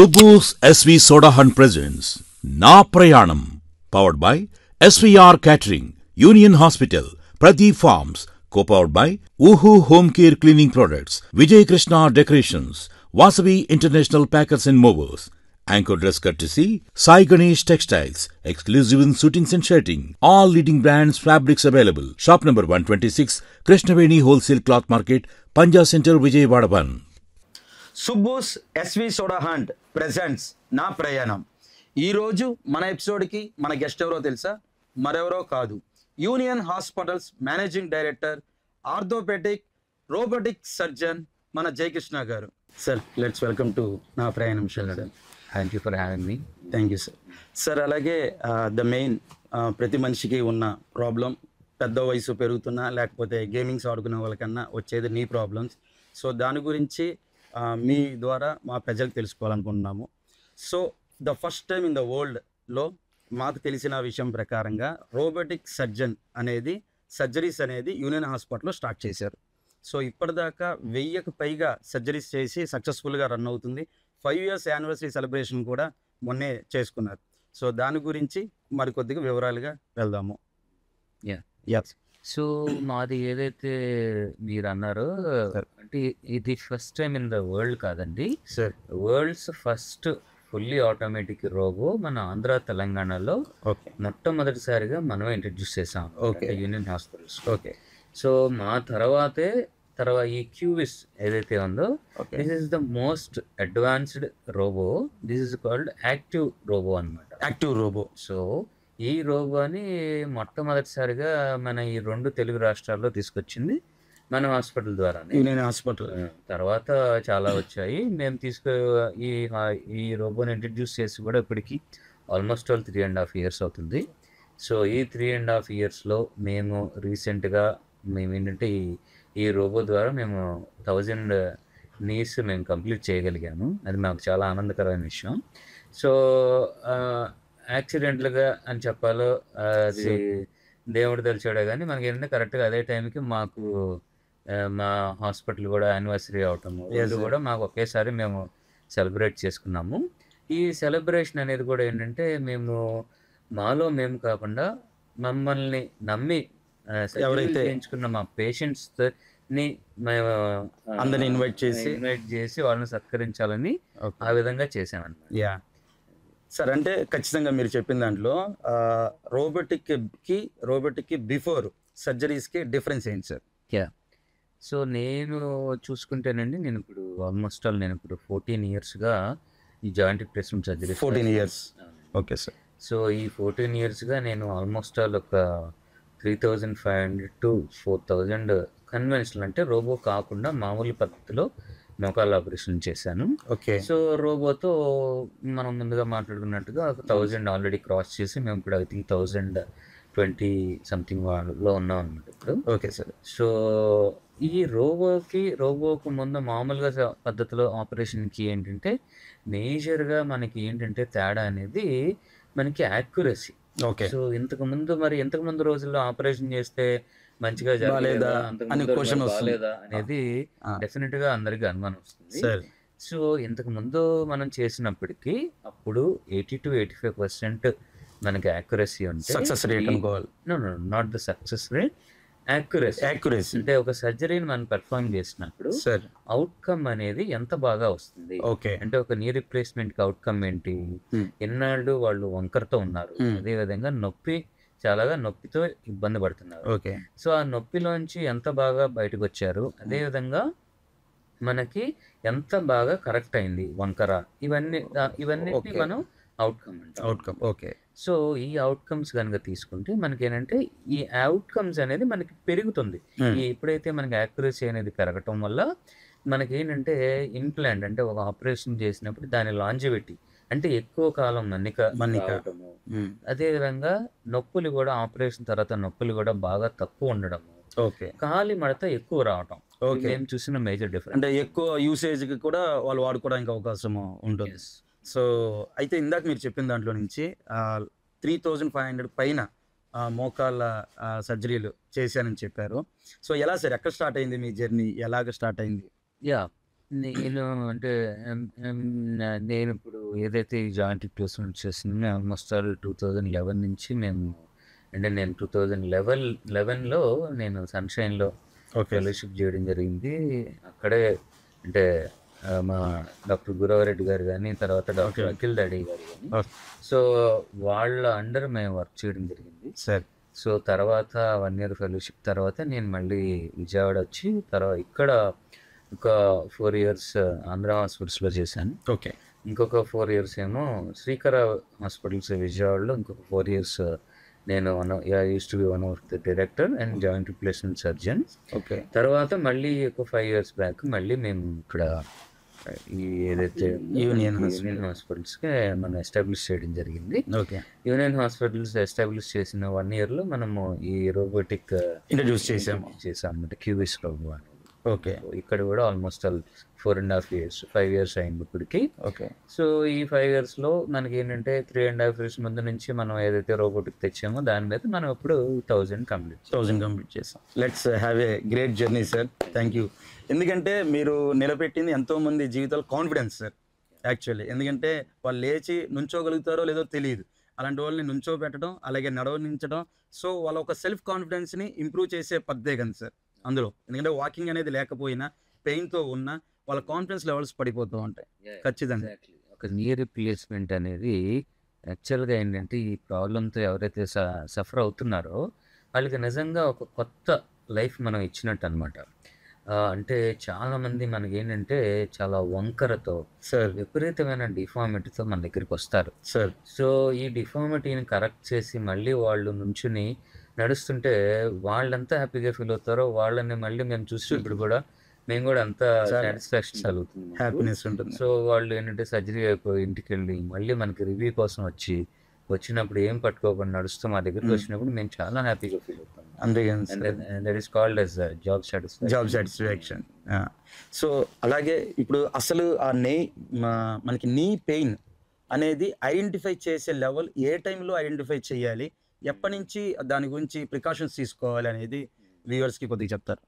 Subbu's SV Soda Hunt presents Na Prayanam, powered by SVR Catering, Union Hospital, Pradeep Farms, co-powered by Uhu Home Care Cleaning Products, Vijay Krishna Decorations, Vasavi International Packers and Movers, Anchor Dress Courtesy, Sai Ganesh Textiles, exclusive in suitings and shirting, all leading brands fabrics available. Shop number 126, Krishnaveni Wholesale Cloth Market, Panja Center, Vijayawada 1. Subbu's SV soda hunt presents నా ప్రయాణం. ఈరోజు మన ఎపిసోడ్కి మన guest ఎవరో తెలుసా? మరెవరో కాదు, union hospitals managing director, orthopaedic robotic surgeon మన Jayakrishna garu. Sir, let's welcome to నా ప్రయాణం show. Thank you for having me. Thank you sir. Sir, అలాగే ద మెయిన్ ప్రతి మనిషికి ఉన్న ప్రాబ్లం, పెద్ద వయసు పెరుగుతున్నా లేకపోతే గేమింగ్స్ ఆడుకునే వాళ్ళకన్నా వచ్చేది నీ ప్రాబ్లమ్స్. సో దాని గురించి మీ ద్వారా మా ప్రజలకు తెలుసుకోవాలనుకుంటున్నాము. So the first time in the వరల్డ్లో మాకు తెలిసిన విషయం ప్రకారంగా రోబోటిక్ సర్జన్ అనేది సర్జరీస్ అనేది యూనియన్ హాస్పిటల్లో స్టార్ట్ చేశారు. సో ఇప్పటిదాకా 1000కు పైగా సర్జరీస్ చేసి సక్సెస్ఫుల్గా రన్ అవుతుంది. 5 years యానివర్సరీ సెలబ్రేషన్ కూడా మొన్నే చేసుకున్నారు. సో దాని గురించి మరికొద్దిగా వివరాలుగా వెళ్దాము. యస్. సో మాది ఏదైతే మీరు అన్నారో, అంటే ఇది first time in the world కాదండి, sir. World's first fully automatic robo మన ఆంధ్ర తెలంగాణలో మొట్టమొదటిసారిగా మనం ఇంట్రడ్యూస్ చేసాం యూనియన్ హాస్పిటల్స్. ఓకే. సో మా తర్వాత ఈ క్యూవిస్ ఏదైతే ఉందో, this is the most advanced robo. This is called active robo అనమాట. Active robo. సో ఈ రోబోని మొట్టమొదటిసారిగా మన ఈ 2 తెలుగు రాష్ట్రాల్లో తీసుకొచ్చింది మన హాస్పిటల్ ద్వారా. యూనియన్ హాస్పిటల్ తర్వాత చాలా వచ్చాయి. మేము ఈ రోబోని ఇంట్రడ్యూస్ చేసి కూడా ఇప్పటికి ఆల్మోస్ట్ 3.5 years అవుతుంది. సో ఈ 3.5 yearsలో మేము రీసెంట్గా ఏంటంటే ఈ రోబో ద్వారా మేము 1000 knees మేము కంప్లీట్ చేయగలిగాము. అది మాకు చాలా ఆనందకరమైన విషయం. సో యాక్సిడెంట్లుగా అని చెప్పాలో అది దేవుడు తెలిసాడే కానీ మనకి ఏంటంటే కరెక్ట్గా అదే టైంకి మాకు మా హాస్పిటల్ కూడా యానివర్సరీ అవటము, ఇది కూడా మాకు ఒకేసారి మేము సెలబ్రేట్ చేసుకున్నాము. ఈ సెలబ్రేషన్ అనేది కూడా ఏంటంటే మేము కాకుండా మమ్మల్ని నమ్మి ఎవరైతే ఎంచుకున్న మా పేషెంట్స్ని మేము అందరిని ఇన్వైట్ చేసి వాళ్ళని సత్కరించాలని ఆ విధంగా చేసామన్నమాట. యా సార్, అంటే ఖచ్చితంగా మీరు చెప్పిన దాంట్లో రోబోటిక్కి బిఫోర్ సర్జరీస్కి డిఫరెన్స్ ఏంటి సార్? యా. సో నేను చూసుకుంటేనండి, నేను ఇప్పుడు 14 yearsగా ఈ joint replacement surgery. 14 years. Okay sir. So ఈ 14 yearsగా నేను ఆల్మోస్ట్ ఒక 3500 to 4000 కన్వెన్షనల్, అంటే రోబో కాకుండా మామూలు పద్ధతిలో మోకాళ్ళ ఆపరేషన్ చేశాను. ఓకే. సో రోబోతో మనం ముందుగా మాట్లాడుకున్నట్టుగా 1000 ఆల్రెడీ క్రాస్ చేసి మేము ఇప్పుడు ఐ థింక్ 1020 సంథింగ్ వాళ్ళలో ఉన్నాం అనమాట ఇప్పుడు. Okay sir. సో ఈ రోబోకు ముందు మామూలుగా పద్ధతిలో ఆపరేషన్కి ఏంటంటే మేజర్గా మనకి ఏంటంటే తేడా అనేది మనకి యాక్యురసీ. ఓకే. సో ఇంతకుముందు రోజుల్లో ఆపరేషన్ చేస్తే మంచిగా జరగలేదా అనేది డెఫినెట్ గా అందరికి అనుమానం వస్తుంది. సో ఇంతకు ముందు మనం చేసినప్పటికీ అప్పుడు 80 to 85% మనకి యాక్యురసీ ఉంటే, సక్సెస్ రేట్ అనుకోవాలి. Not the success rate, accuracy అంటే ఒక సర్జరీని మనం పెర్ఫార్మ్ చేసినప్పుడు అవుట్కమ్ అనేది ఎంత బాగా వస్తుంది. ఓకే. అంటే ఒక నీ రిప్లేస్మెంట్ కి అవుట్కమ్ ఏంటి, ఎన్నాళ్ళు వాళ్ళు వంకరతో ఉన్నారు, అదే విధంగా నొప్పితో ఇబ్బంది పడుతున్నారు. ఓకే. సో ఆ నొప్పిలోంచి ఎంత బాగా బయటకు వచ్చారు, అదేవిధంగా మనకి ఎంత బాగా కరెక్ట్ అయింది వంకర, ఇవన్నీ మనం అవుట్కమ్. ఓకే. సో ఈ అవుట్కమ్స్ కనుక తీసుకుంటే మనకి ఏంటంటే ఈ అవుట్కమ్స్ అనేది మనకి పెరుగుతుంది. ఎప్పుడైతే మనకి యాక్యురసీ అనేది పెరగటం వల్ల మనకి ఏంటంటే ఇంప్లాంట్, అంటే ఒక ఆపరేషన్ చేసినప్పుడు దాని లాంజివిటీ అంటే ఎక్కువ కాలం మన్నిక రావటము, అదేవిధంగా నొప్పులు కూడా ఆపరేషన్ తర్వాత నొప్పులు కూడా బాగా తక్కువ ఉండడము, కాలి మడత ఎక్కువ రావటం, మేము చూసిన మేజర్ డిఫరెన్స్. అంటే ఎక్కువ యూసేజ్కి కూడా వాళ్ళు వాడుకోవడానికి అవకాశం ఉంటుంది. సో అయితే ఇందాక మీరు చెప్పిన దాంట్లో నుంచి 3500 పైన మోకాళ్ళ సర్జరీలు చేశానని చెప్పారు. సో ఎలా సార్, ఎక్కడ స్టార్ట్ అయింది మీ జర్నీ, ఎలాగ స్టార్ట్ అయింది? యా. నేను అంటే నేను ఇప్పుడు ఏదైతే ఈ జాయింట్ రిప్లేస్మెంట్ చేసిందో ఆల్మోస్ట్ ఆల్ 2011 నుంచి మేము, అంటే నేను 2011లో నేను సన్షైన్లో ఓకే ఫెలోషిప్ చేయడం జరిగింది. అక్కడే అంటే మా డాక్టర్ గురవరెడ్డి గారు కానీ, తర్వాత డాక్టర్ అఖిల్ దాడి గారు కానీ, సో వాళ్ళ అండర్ మేము వర్క్ చేయడం జరిగింది. సార్ సో తర్వాత 1 year ఫెలోషిప్ తర్వాత నేను మళ్ళీ విజయవాడ వచ్చి తర్వాత ఇక్కడ ఒక 4 years ఆంధ్ర హాస్పిటల్స్లో చేశాను. ఓకే ఇంకొక 4 years ఏమో శ్రీకర హాస్పిటల్స్ విజయవాడలో, ఇంకొక 4 years నేను use to be one of the director and joint replacement surgeon. Okay తర్వాత మళ్ళీ ఒక 5 years బ్యాక్ మళ్ళీ మేము ఇక్కడ ఈ ఏదైతే యూనియన్ హాస్పిటల్స్కి మనం ఎస్టాబ్లిష్ చేయడం జరిగింది. ఓకే యూనియన్ హాస్పిటల్స్ ఎస్టాబ్లిష్ చేసిన 1 yearలో మనము ఈ రోబోటిక్ ఇంట్రడ్యూస్ చేసాం అన్నమాట, క్యూబిస్ రోబో అనేది. ఓకే ఇక్కడ కూడా ఆల్మోస్ట్ 4.5 years 5 years అయింది ఇప్పటికి. ఓకే సో ఈ 5 yearsలో మనకి ఏంటంటే 3.5 years ముందు నుంచి మనం ఏదైతే రోబోటిక్ తెచ్చామో దాని మీద మనం ఇప్పుడు 1000 కంప్లీట్ చేసాం. Let's have a great journey sir. Thank you. ఎందుకంటే మీరు నిలబెట్టింది ఎంతోమంది జీవితాలు కాన్ఫిడెన్స్ సార్ యాక్చువల్లీ. ఎందుకంటే వాళ్ళు లేచి నుంచోగలుగుతారో లేదో తెలియదు, అలాంటి వాళ్ళని నుంచోబెట్టడం, అలాగే నడవనించడం, సో వాళ్ళ ఒక సెల్ఫ్ కాన్ఫిడెన్స్ని ఇంప్రూవ్ చేసే పద్ధతి సార్ అందులో. ఎందుకంటే వాకింగ్ అనేది లేకపోయినా పెయిన్తో ఉన్నా వాళ్ళ కాన్ఫిడెన్స్ లెవెల్స్ పడిపోతూ ఉంటాయి. ఖచ్చితంగా ఒక నీ రీప్లేస్మెంట్ అనేది యాక్చువల్గా ఏంటంటే ఈ ప్రాబ్లంతో ఎవరైతే సఫర్ అవుతున్నారో వాళ్ళకి నిజంగా ఒక కొత్త లైఫ్ మనం ఇచ్చినట్టు అనమాట. అంటే చాలామంది మనకి ఏంటంటే చాలా వంకరతో సార్ విపరీతమైన డిఫార్మిటీతో మన దగ్గరికి వస్తారు సార్. సో ఈ డిఫార్మిటీని కరెక్ట్ చేసి మళ్ళీ వాళ్ళు నుంచుని నడుస్తుంటే వాళ్ళంతా హ్యాపీగా ఫీల్ అవుతారో వాళ్ళని మళ్ళీ మేము చూసినప్పుడు కూడా మేము కూడా అంత సాటిస్ఫాక్షన్ కలుగుతుంది, హ్యాపీనెస్ ఉంటుంది. సో వాళ్ళు ఏంటంటే సర్జరీ అయిపోయి ఇంటికి వెళ్ళి మళ్ళీ మనకి రివ్యూ కోసం వచ్చినప్పుడు ఏం పట్టుకోకుండా నడుస్తూ మా దగ్గరికి వచ్చినప్పుడు మేము చాలా హ్యాపీగా ఫీల్ అవుతాం. That is called as job satisfaction. So అలాగే ఇప్పుడు అసలు ఆ మనకి నీ పెయిన్ అనేది ఐడెంటిఫై చేసే లెవెల్ ఏ టైంలో ఐడెంటిఫై చేయాలి, ఎప్పటి నుంచి దాని గురించి ప్రికాషన్స్ తీసుకోవాలి అనేది వ్యూవర్స్కి కొద్దిగా చెప్తారు.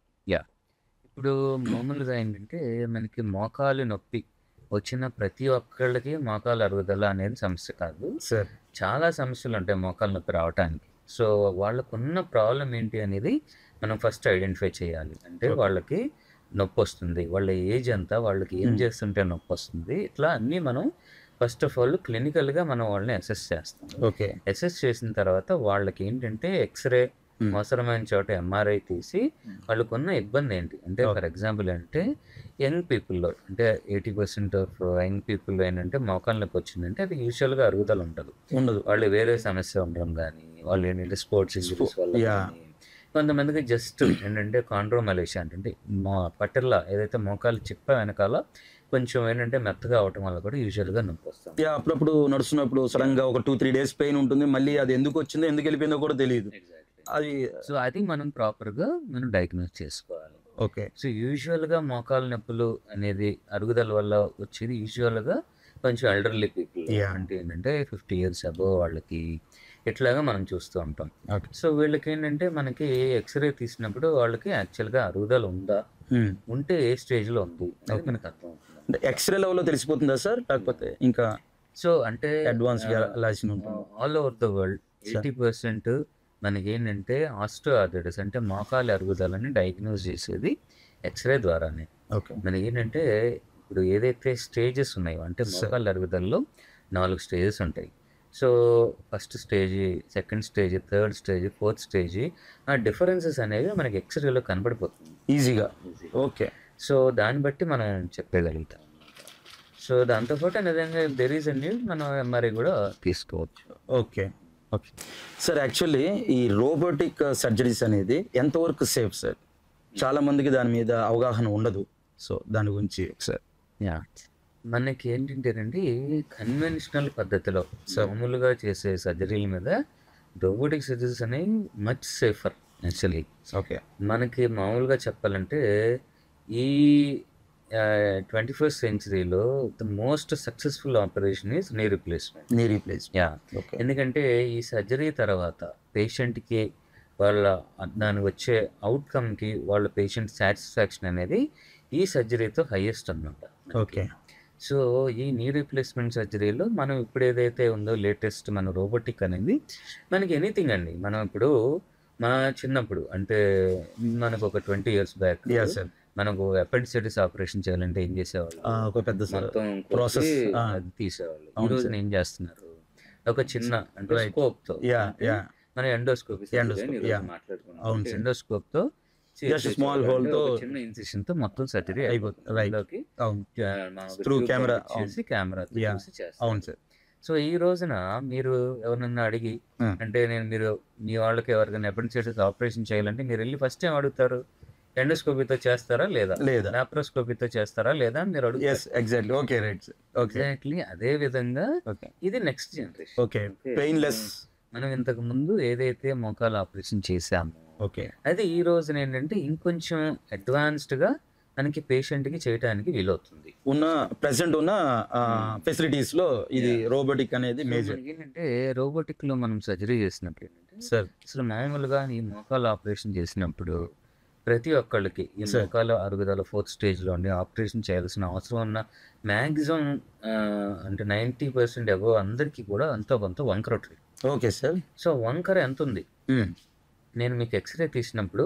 ఇప్పుడు మామూలుగా ఏంటంటే మనకి మోకాలు నొప్పి వచ్చిన ప్రతి ఒక్కళ్ళకి మోకాలు అరుగుదల అనేది సమస్య కాదు సార్. చాలా సమస్యలు ఉంటాయి మోకాలు నొప్పి రావడానికి. సో వాళ్ళకున్న ప్రాబ్లం ఏంటి అనేది మనం ఫస్ట్ ఐడెంటిఫై చేయాలి. అంటే వాళ్ళకి నొప్పి వస్తుంది, వాళ్ళ ఏజ్ ఎంత, వాళ్ళకి ఏం చేస్తుంటే నొప్పి వస్తుంది, ఇట్లా అన్నీ మనం ఫస్ట్ ఆఫ్ ఆల్ క్లినికల్గా మనం వాళ్ళని అసెస్ చేస్తాం. ఓకే అసెస్ చేసిన తర్వాత వాళ్ళకి ఏంటంటే ఎక్స్రే, అవసరమైన చోట ఎంఆర్ఐ తీసి వాళ్ళకున్న ఇబ్బంది ఏంటి అంటే, ఫర్ ఎగ్జాంపుల్ అంటే యంగ్ పీపుల్లో అంటే 80% ఆఫ్ యంగ్ పీపుల్లో ఏంటంటే మోకాలు నొప్పి వచ్చిందంటే అది యూజువల్గా అరుగుదల ఉండదు, వాళ్ళు వేరే సమస్య ఉండడం కానీ, వాళ్ళు ఏంటంటే స్పోర్ట్స్ ఇంజరీస్ వల్ల కానీ, కొంతమందికి జస్ట్ ఏంటంటే కాండ్రోమలేషియా అంటే పట్టెల్లా ఏదైతే మోకాలు చిప్ప వెనకాల కొంచెం ఏంటంటే మెత్తగా అవటం వల్ల కూడా యూజువల్గా నొప్పి వస్తుంది. అప్పుడప్పుడు నడుస్తున్నప్పుడు సడన్ గా ఒక 2-3 days పెయిన్ ఉంటుంది, మళ్ళీ అది ఎందుకు వచ్చిందో ఎందుకు వెళ్ళిపోయిందో కూడా తెలియదు. సో అది మనం ప్రాపర్గా మనం డయాగ్నోస్ చేసుకోవాలి. ఓకే. సో యూజువల్గా మోకాలు నొప్పులు అనేది అరుగుదల వల్ల వచ్చేది యూజువల్గా కొంచెం ఎల్డర్లీ పీపుల్, అంటే ఏంటంటే 50 years అబోవ్ వాళ్ళకి ఇట్లాగా మనం చూస్తూ ఉంటాం. సో వీళ్ళకి ఏంటంటే మనకి ఎక్స్రే తీసినప్పుడు వాళ్ళకి యాక్చువల్గా అరుగుదల ఉంటే ఏ స్టేజ్లో ఉంది అది మనకు అర్థం అవుతుంది. ఎక్స్రే లెవెల్లో తెలిసిపోతుందా సార్, లేకపోతే ఇంకా సో అంటే advance all over the world 80% మనకి ఏంటంటే ఆస్టియోఆర్థరైటిస్ అంటే మోకాలు అరుగుదలని డయాగ్నోస్ చేసేది ఎక్స్రే ద్వారానే. మనకి ఏంటంటే ఇప్పుడు ఏదైతే స్టేజెస్ ఉన్నాయో అంటే మోకాలు అరుగుదలలో 4 stages ఉంటాయి. So first stage, second stage, third stage, fourth stage, ఆ డిఫరెన్సెస్ అనేవి మనకి ఎక్స్రేలో కనపడిపోతుంది ఈజీగా. ఓకే. సో దాన్ని బట్టి మనం చెప్పగలుగుతాం. సో దాంతోపాటు నిజంగా దెర్ ఈజ్ అ నీడ్ మనం ఎంఆర్ఐ కూడా తీసుకోవచ్చు. Okay okay sir. యాక్చువల్లీ ఈ రోబోటిక్ సర్జరీస్ అనేది ఎంతవరకు సేఫ్ సార్? చాలా మందికి దాని మీద అవగాహన ఉండదు, సో దాని గురించి సార్. మనకి ఏంటంటేనండి కన్వెన్షనల్ పద్ధతిలో మామూలుగా చేసే సర్జరీల మీద రోబోటిక్ సర్జరీస్ అనేవి మచ్ సేఫర్ యాక్చువల్లీ. ఓకే. మనకి మామూలుగా చెప్పాలంటే ఈ 21st centuryలో the most successful operation is knee replacement. ఎందుకంటే ఈ సర్జరీ తర్వాత పేషెంట్కి వాళ్ళ దానికి వచ్చే అవుట్కమ్కి వాళ్ళ పేషెంట్ సాటిస్ఫాక్షన్ అనేది ఈ సర్జరీతో హైయెస్ట్ అనమాట. ఓకే. సో ఈ నీ రీప్లేస్మెంట్ సర్జరీలో మనం ఇప్పుడు ఏదైతే ఉందో లేటెస్ట్ మన రోబోటిక్ అనేది మనకి ఎనీథింగ్ అండి. మనం ఇప్పుడు మన చిన్నప్పుడు అంటే మనకు ఒక 20 years బ్యాక్ మనకు అపెండిసైటిస్ ఆపరేషన్ చేయాలంటే ఏం చేసేవాళ్ళు, ఒక పెద్ద మొత్తం ప్రాసెస్ అది తీసేవాళ్ళు. ఈ రోజున ఏం చేస్తున్నారు, ఒక చిన్న అంటే స్కోప్ తో మన ఎండోస్కోపీ మాట్లాడుకున్నాం. ఎండోస్కోప్ తో స్మాల్ హోల్ తో చిన్న ఇన్సిషన్ తో మొత్తం సర్జరీ అయిపోతుంది. త్రూ కెమెరా కెమెరా అవును సార్. సో ఈ రోజున మీరు ఎవరినన్నా అడిగి అంటే మీరు మీ వాళ్ళకి ఎవరికైనా అపెండిసైటిస్ ఆపరేషన్ చేయాలంటే మీరు వెళ్ళి ఫస్ట్ ఏం అడుగుతారు, ఎండోస్కోపీతో చేస్తారా లేదా, లాప్రోస్కోపీతో చేస్తారా లేదా అని మీరు అడుగుతారు. ఎగ్జాక్ట్లీ అదే విధంగా ఇది నెక్స్ట్ జనరేషన్. పెయిన్లెస్ మనం ఇంతకు ముందు ఏదైతే మోకాలు ఆపరేషన్ చేసామో అది ఈ రోజున ఏంటంటే ఇంకొంచెం అడ్వాన్స్డ్ గా మనకి పేషెంట్ కి చేయడానికి వీలవుతుంది. ప్రెసెంట్ ఉన్న ఫెసిలిటీస్ లో ఇది రోబోటిక్ అనేది మేజర్. ఏంటంటే రోబోటిక్ లో మనం సర్జరీ చేసినప్పుడు ఏంటంటే అసలు మామూలుగా ఈ మోకాలు ఆపరేషన్ చేసినప్పుడు ప్రతి ఒక్కళ్ళకి ఈ మోకాలు అరుగుదల 4th stage లో ఉండి ఆపరేషన్ చేయాల్సిన అవసరం ఉన్న మ్యాక్సిమం అంటే 90% అబోవ్ అందరికీ కూడా అంతో కొంత వంకర ఉంటుంది. Okay sir. సో వంకర ఎంత ఉంది, నేను మీకు ఎక్స్రే తీసినప్పుడు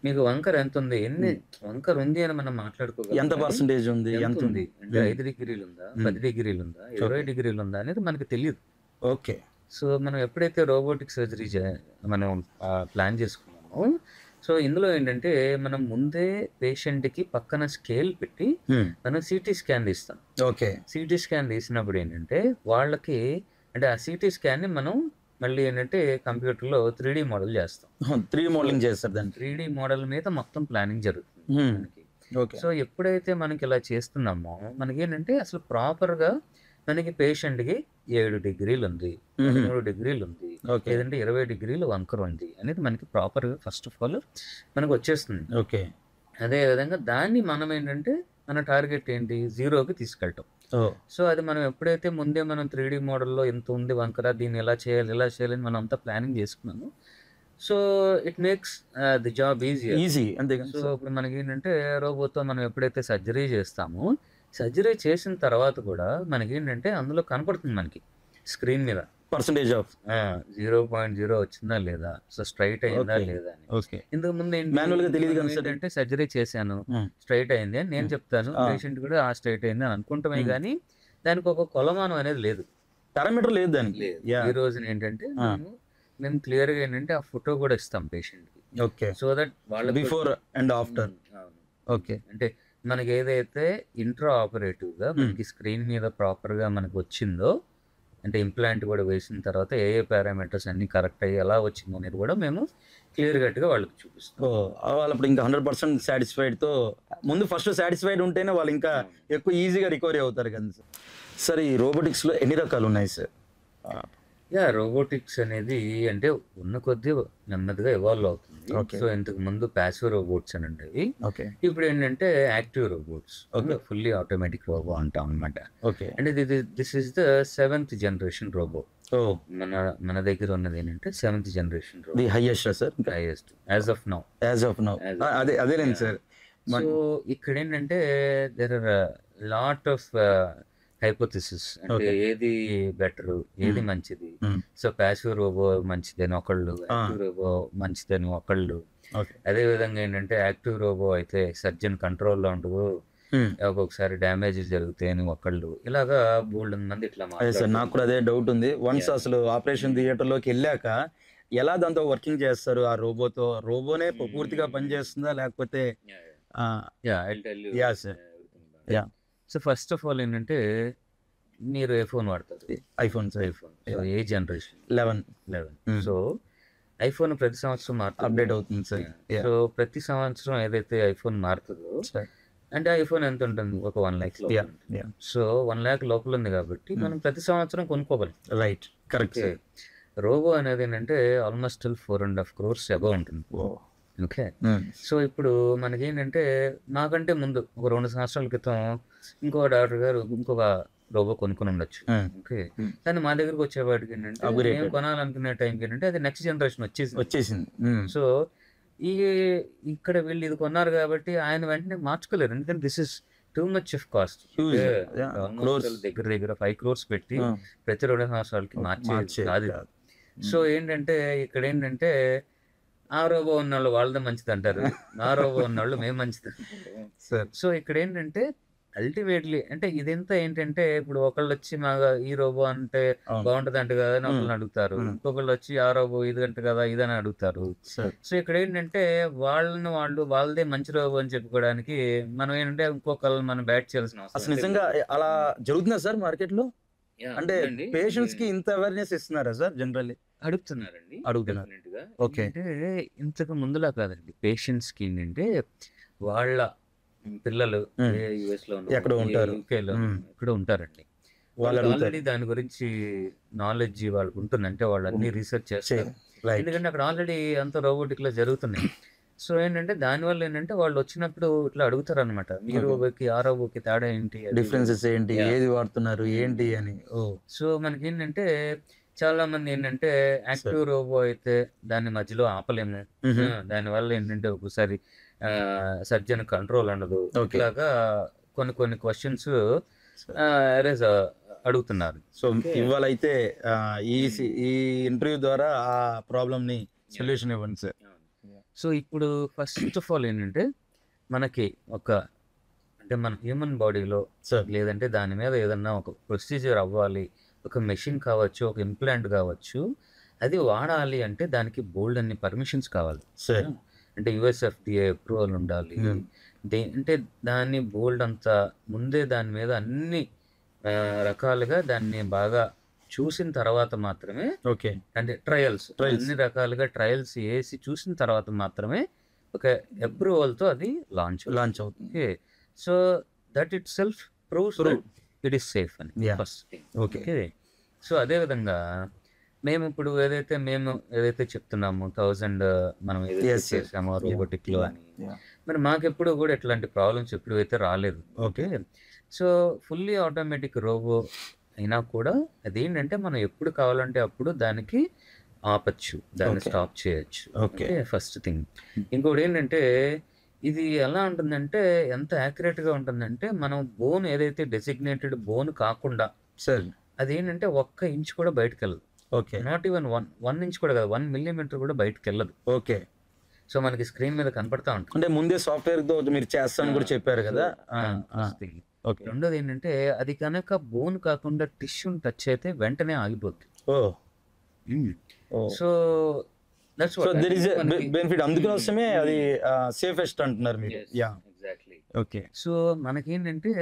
మీకు వంకర ఎంత ఉంది, ఎన్ని వంకర ఉంది అని మనం మాట్లాడుకోవాలి. ఎంత పర్సెంటేజ్ ఉంది, ఎంత ఉంది అంటే 5 degrees ఉందా, 10 degrees ఉందా, 20 degrees ఉందా అనేది మనకు తెలియదు. ఓకే. సో మనం ఎప్పుడైతే రోబోటిక్ సర్జరీ మనం ప్లాన్ చేసుకున్నామో సో ఇందులో ఏంటంటే మనం ముందే పేషెంట్కి పక్కన స్కేల్ పెట్టి మనం సిటీ స్కాన్ తీస్తాం. ఓకే. సిటీ స్కాన్ తీసినప్పుడు ఏంటంటే వాళ్ళకి అంటే ఆ సిటీ స్కాన్ని మనం మళ్ళీ ఏంటంటే కంప్యూటర్లో 3D మోడల్ చేస్తాం. 3D మోడలింగ్ చేస్తారు. దాన్ని 3D మోడల్ మీద మొత్తం ప్లానింగ్ జరుగుతుంది మనకి. సో ఎప్పుడైతే మనకి ఇలా చేస్తున్నామో మనకి ఏంటంటే అసలు ప్రాపర్గా మనకి పేషెంట్కి 7 degrees ఉంది, 13 degrees ఉంది, లేదంటే 20 degrees వంకర ఉంది అనేది మనకి ప్రాపర్గా ఫస్ట్ ఆఫ్ ఆల్ మనకు వచ్చేస్తుంది. ఓకే. అదే విధంగా దాన్ని మనం ఏంటంటే మన టార్గెట్ ఏంటి, 0కి తీసుకెళ్ళటం. సో అది మనం ఎప్పుడైతే ముందే మనం 3D మోడల్లో ఎంత ఉంది వంకర, దీన్ని ఎలా చేయాలి మనం అంతా ప్లానింగ్ చేసుకున్నాము. So it makes the job easy. So ఇప్పుడు మనకి ఏంటంటే రోబోతో మనం ఎప్పుడైతే సర్జరీ చేస్తామో సర్జరీ చేసిన తర్వాత కూడా మనకి ఏంటంటే అందులో కనపడుతుంది మనకి స్క్రీన్ మీద పర్సెంటేజ్ ఆఫ్ 0.0 వచ్చిందా లేదా, సో స్ట్రైట్ అయిందా లేదా అని. ఇంతకు ముందు ఏంటంటే సర్జరీ చేశాను స్ట్రైట్ అయింది అని నేను చెప్తాను, పేషెంట్ కూడా ఆ స్ట్రైట్ అయింది అని అనుకుంటామే కానీ దానికి ఒక కొలమానం అనేది లేదు, పారామీటర్ లేదు దానికి. ఈ రోజున ఏంటంటే మేము క్లియర్ గా ఏంటంటే ఆ ఫోటో కూడా ఇస్తాం పేషెంట్ కి. ఓకే. సో దట్ వాళ్ళ బిఫోర్ అండ్ ఆఫ్టర్. ఓకే. అంటే మనకి ఏదైతే ఇంట్రా ఆపరేటివ్ గా మనకి స్క్రీన్ మీద ప్రాపర్ గా మనకు వచ్చిందో అంటే ఇంప్లాంట్ కూడా వేసిన తర్వాత ఏ పారామీటర్స్ అన్ని కరెక్ట్ అయ్యి ఎలా వచ్చిందో అనేది కూడా మేము క్లియర్ కట్ గా వాళ్ళకి చూపిస్తాం. వాళ్ళు ఇప్పుడు ఇంకా 100% సాటిస్ఫైడ్ తో ముందు ఫస్ట్ సాటిస్ఫైడ్ ఉంటేనే వాళ్ళు ఇంకా ఎక్కువ ఈజీగా రికవరీ అవుతారు కదా సార్. సార్ ఈ రోబోటిక్స్ లో ఎన్ని రకాలు ఉన్నాయి సార్? రోబోటిక్స్ అనేది అంటే ఉన్న కొద్దీ నెమ్మదిగా ఇవాల్వ్ అవుతుంది. సో ఇంతకు ముందు ప్యాసివ్ రోబోట్స్ అని ఉండేవి, ఇప్పుడు ఏంటంటే active robots, fully automatic robo అంటాం అనమాట. అంటే this is the 7th generation robo. మన దగ్గర ఉన్నది ఏంటంటే 7th generation robo, highest as of now. అదేనండి సార్. సో ఇక్కడ ఏంటంటే there are lot of hypothesis అంటే ఏది బెటర్, ఏది మంచిది. సో ప్యాసివ్ రోబో మంచిదని ఒకళ్ళు, యాక్టివ్ రోబో మంచిదని ఒకళ్ళు. అదే విధంగా ఏంటంటే యాక్టివ్ రోబో అయితే సర్జన్ కంట్రోల్లో ఉండదు, ఒక్కొక్కసారి డ్యామేజెస్ జరుగుతాయని ఒకళ్ళు, ఇలాగా బోల్డ్ మంది ఇట్లా. నాకు కూడా అదే డౌట్ ఉంది. వన్స్ అసలు ఆపరేషన్ థియేటర్ లోకి వెళ్ళాక ఎలా దాంతో వర్కింగ్ చేస్తారు ఆ రోబోతో? రోబోనే పూర్తిగా పనిచేస్తుందా లేకపోతే? సో ఫస్ట్ ఆఫ్ ఆల్ ఏంటంటే మీరు ఐఫోన్ వాడతారు, ఐఫోన్ ఏ జనరేషన్ 11. సో ఐఫోన్ ప్రతి సంవత్సరం మారుతుంది, అప్డేట్ అవుతుంది సార్. సో ప్రతి సంవత్సరం ఏదైతే ఐఫోన్ మారుతుందో అంటే ఐఫోన్ ఎంత ఉంటుంది, ఒక 1 lakh. సో 1 lakh లోపల ఉంది కాబట్టి మనం ప్రతి సంవత్సరం కొనుక్కోగలం. Right, correct. రోబో అనేది ఏంటంటే ఆల్మోస్ట్ 4.5 crores అబౌవ్ ఉంటుంది. ఓకే. సో ఇప్పుడు మనకేంటంటే నాకంటే ముందు ఒక 2 సంవత్సరాల క్రితం ఇంకో డాక్టర్ గారు ఇంకొక రోబో కొనుక్కొని ఉండొచ్చు. ఓకే. కానీ మా దగ్గరకు వచ్చేవాడికి ఏంటంటే మేము కొనాలనుకునే టైంకి ఏంటంటే అది నెక్స్ట్ జనరేషన్ వచ్చేసింది. సో ఈ ఇక్కడ వీళ్ళు ఇది కొన్నారు కాబట్టి ఆయన వెంటనే మార్చుకోలేరు, ఎందుకంటే this is too much of cost. దగ్గర దగ్గర 5 crores పెట్టి ప్రతి 2 సంవత్సరాలకి మార్చే కాదు. సో ఏంటంటే ఇక్కడ ఏంటంటే ఆ రోబో ఉన్న వాళ్ళు వాళ్ళదే మంచిది అంటారు, ఆ రోబో ఉన్న వాళ్ళు మేము మంచిది. సో ఇక్కడ ఏంటంటే అల్టిమేట్లీ అంటే ఇదంతా ఏంటంటే ఇప్పుడు ఒకళ్ళు వచ్చి మా ఈ రోబో అంటే బాగుంటది అంటే కదా అని ఒకళ్ళని అడుగుతారు, ఇంకొకళ్ళు వచ్చి ఆ రోబో ఇది అంటే కదా ఇదని అడుగుతారు. సో ఇక్కడ ఏంటంటే వాళ్ళు వాళ్ళదే మంచి రోబో అని చెప్పుకోవడానికి మనం ఏంటంటే ఇంకొకళ్ళు మనం బ్యాట్ చేయాల్సిన అవసరం. అసలు నిజంగా అలా జరుగుతుందా సార్ మార్కెట్ లో? అంటే పేషెంట్స్ కి ఇంత అవేర్నెస్ ఇస్తున్నారా సార్? జనరల్లీ అడుగుతున్నారు. ఓకే. అంటే ఇంతకు ముందులా కాదండి, పేషెంట్స్ కి ఏంటంటే వాళ్ళ పిల్లలు యుఎస్ లో ఎక్కడ ఉంటారు, యూకేలో ఇక్కడ ఉంటారండి, వాళ్ళు ఆల్రెడీ దాని గురించి నాలెడ్జ్ వాళ్ళకి ఉంటుంది, అంటే వాళ్ళు అన్ని రీసెర్చ్ చేస్తారు, ఎందుకంటే అక్కడ ఆల్రెడీ అంత రోబోటిక్ లో జరుగుతున్నాయి. సో ఏంటంటే దానివల్ల ఏంటంటే వాళ్ళు వచ్చినప్పుడు ఇట్లా అడుగుతారు అనమాట, మీ రోబోకి ఆ రోబోకి తేడా ఏంటి, డిఫరెన్సెస్ ఏంటి, ఏది వాడుతున్నారు ఏంటి అని. సో మనకి ఏంటంటే చాలా మంది ఏంటంటే యాక్టివ్ రోబో అయితే దాన్ని మధ్యలో ఆపలేము, దానివల్ల ఏంటంటే ఒకసారి సర్జన్ కంట్రోల్ ఉండదు, ఇట్లాగా కొన్ని క్వశ్చన్స్ అరేజ్ అడుగుతున్నారు. సో ఇవాళ అయితే ఈ ఇంటర్వ్యూ ద్వారా ఆ ప్రాబ్లమ్ ని సొల్యూషన్ ఇవ్వండి సార్. సో ఇప్పుడు ఫస్ట్ ఆఫ్ ఆల్ ఏంటంటే మనకి అంటే మన హ్యూమన్ బాడీలో లేదంటే దాని మీద ఏదన్నా ఒక ప్రొసీజర్ అవ్వాలి, ఒక మెషిన్ కావచ్చు, ఒక ఇంప్లాంట్ కావచ్చు, అది వాడాలి అంటే దానికి బోల్డ్ అన్ని పర్మిషన్స్ కావాలి సార్. అంటే యుఎస్ఎఫ్డిఏ అప్రూవల్ ఉండాలి, అంటే దాన్ని బోల్డ్ అంతా ముందే దాని మీద అన్ని రకాలుగా దాన్ని బాగా చూసిన తర్వాత మాత్రమే, ఓకే, అంటే ట్రయల్స్ అన్ని రకాలుగా ట్రయల్స్ వేసి చూసిన తర్వాత మాత్రమే ఒక అప్రూవల్తో అది లాంచ్ అవుతుంది. So that it self proves it is safe అని ఫస్ట్ థింగ్. ఓకే. సో అదేవిధంగా మేము ఇప్పుడు ఏదైతే చెప్తున్నామో 1000 మనం ఏదైతే చేసామో రోబోటిక్ లో అని, మరి మాకెప్పుడు కూడా ఇట్లాంటి ప్రాబ్లమ్స్ ఎప్పుడు అయితే రాలేదు. Okay. So fully automatic robo అయినా కూడా అదేంటంటే మనం ఎప్పుడు కావాలంటే అప్పుడు దానికి ఆపచ్చు, దాన్ని స్టాప్ చేయొచ్చు. Okay, first thing. ఇంకోటి ఏంటంటే ఇది ఎలా ఉంటుందంటే ఎంత యాక్యురేట్ గా ఉంటుందంటే మనం బోన్ ఏదైతే డెసిగ్నేటెడ్ బోన్ కాకుండా సార్ అదేంటంటే 1 ఇంచ్ కూడా బయటకు వెళ్ళదు. ఓకే, నాట్ ఈవెన్ 1 ఇంచ్ కూడా కాదు, 1 millimeter కూడా బయటకు వెళ్ళదు. ఓకే. సో మనకి స్క్రీన్ మీద కనపడతా ఉంటుంది. అంటే ముందే సాఫ్ట్వేర్ తో మీరు చేస్తాను కూడా చెప్పారు కదా. రెండోది ఏంటంటే అది కనుక బోన్ కాకుండా టిష్యూని టచ్ అయితే వెంటనే ఆగిపోద్ది. సో దేర్ ఇస్ బెనిఫిట్, అందుకోసమే అది సేఫెస్ట్ అంటున్నారు మీరు. ఎగ్జాక్ట్లీ. ఓకే. సో మనకేంటంటే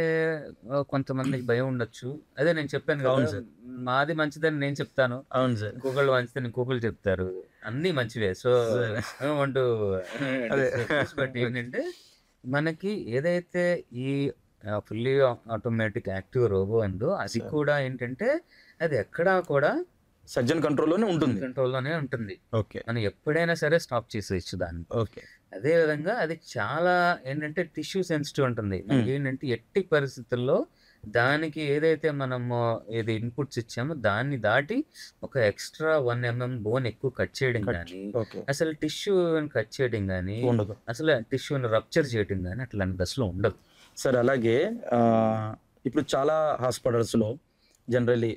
కొంతమందికి భయం ఉండొచ్చు, అదే నేను చెప్పాను కదా, మాది మంచిదని నేను చెప్తాను, అవును సార్, ఇంకొకళ్ళు మంచిదని ఇంకొకళ్ళు చెప్తారు, అన్ని మంచివే. సో అంటూ బట్ ఏంటంటే మనకి ఏదైతే ఈ ఫుల్లీ ఆటోమేటిక్ యాక్టివ్ రోబో ఉందో అది కూడా ఏంటంటే అది ఎక్కడా కూడా సర్జన్ కంట్రోల్లోనే ఉంటుంది. ఓకే, మనం ఎప్పుడైనా సరే స్టాప్ చేసేయచ్చు దాన్ని. ఓకే. అదే విధంగా అది చాలా ఏంటంటే టిష్యూ సెన్సిటివ్ ఉంటుంది. ఏంటంటే ఎట్టి పరిస్థితుల్లో దానికి ఏదైతే మనము ఏది ఇన్పుట్స్ ఇచ్చామో దాన్ని దాటి ఒక ఎక్స్ట్రా 1 mm బోన్ ఎక్కువ కట్ చేయడం కానీ, అసలు టిష్యూ కట్ చేయడం కానీ, అసలు టిష్యూని రప్చర్ చేయడం కానీ అట్లాంటి దశలో ఉండదు సార్. అలాగే ఇప్పుడు చాలా హాస్పిటల్స్లో జనరల్లీ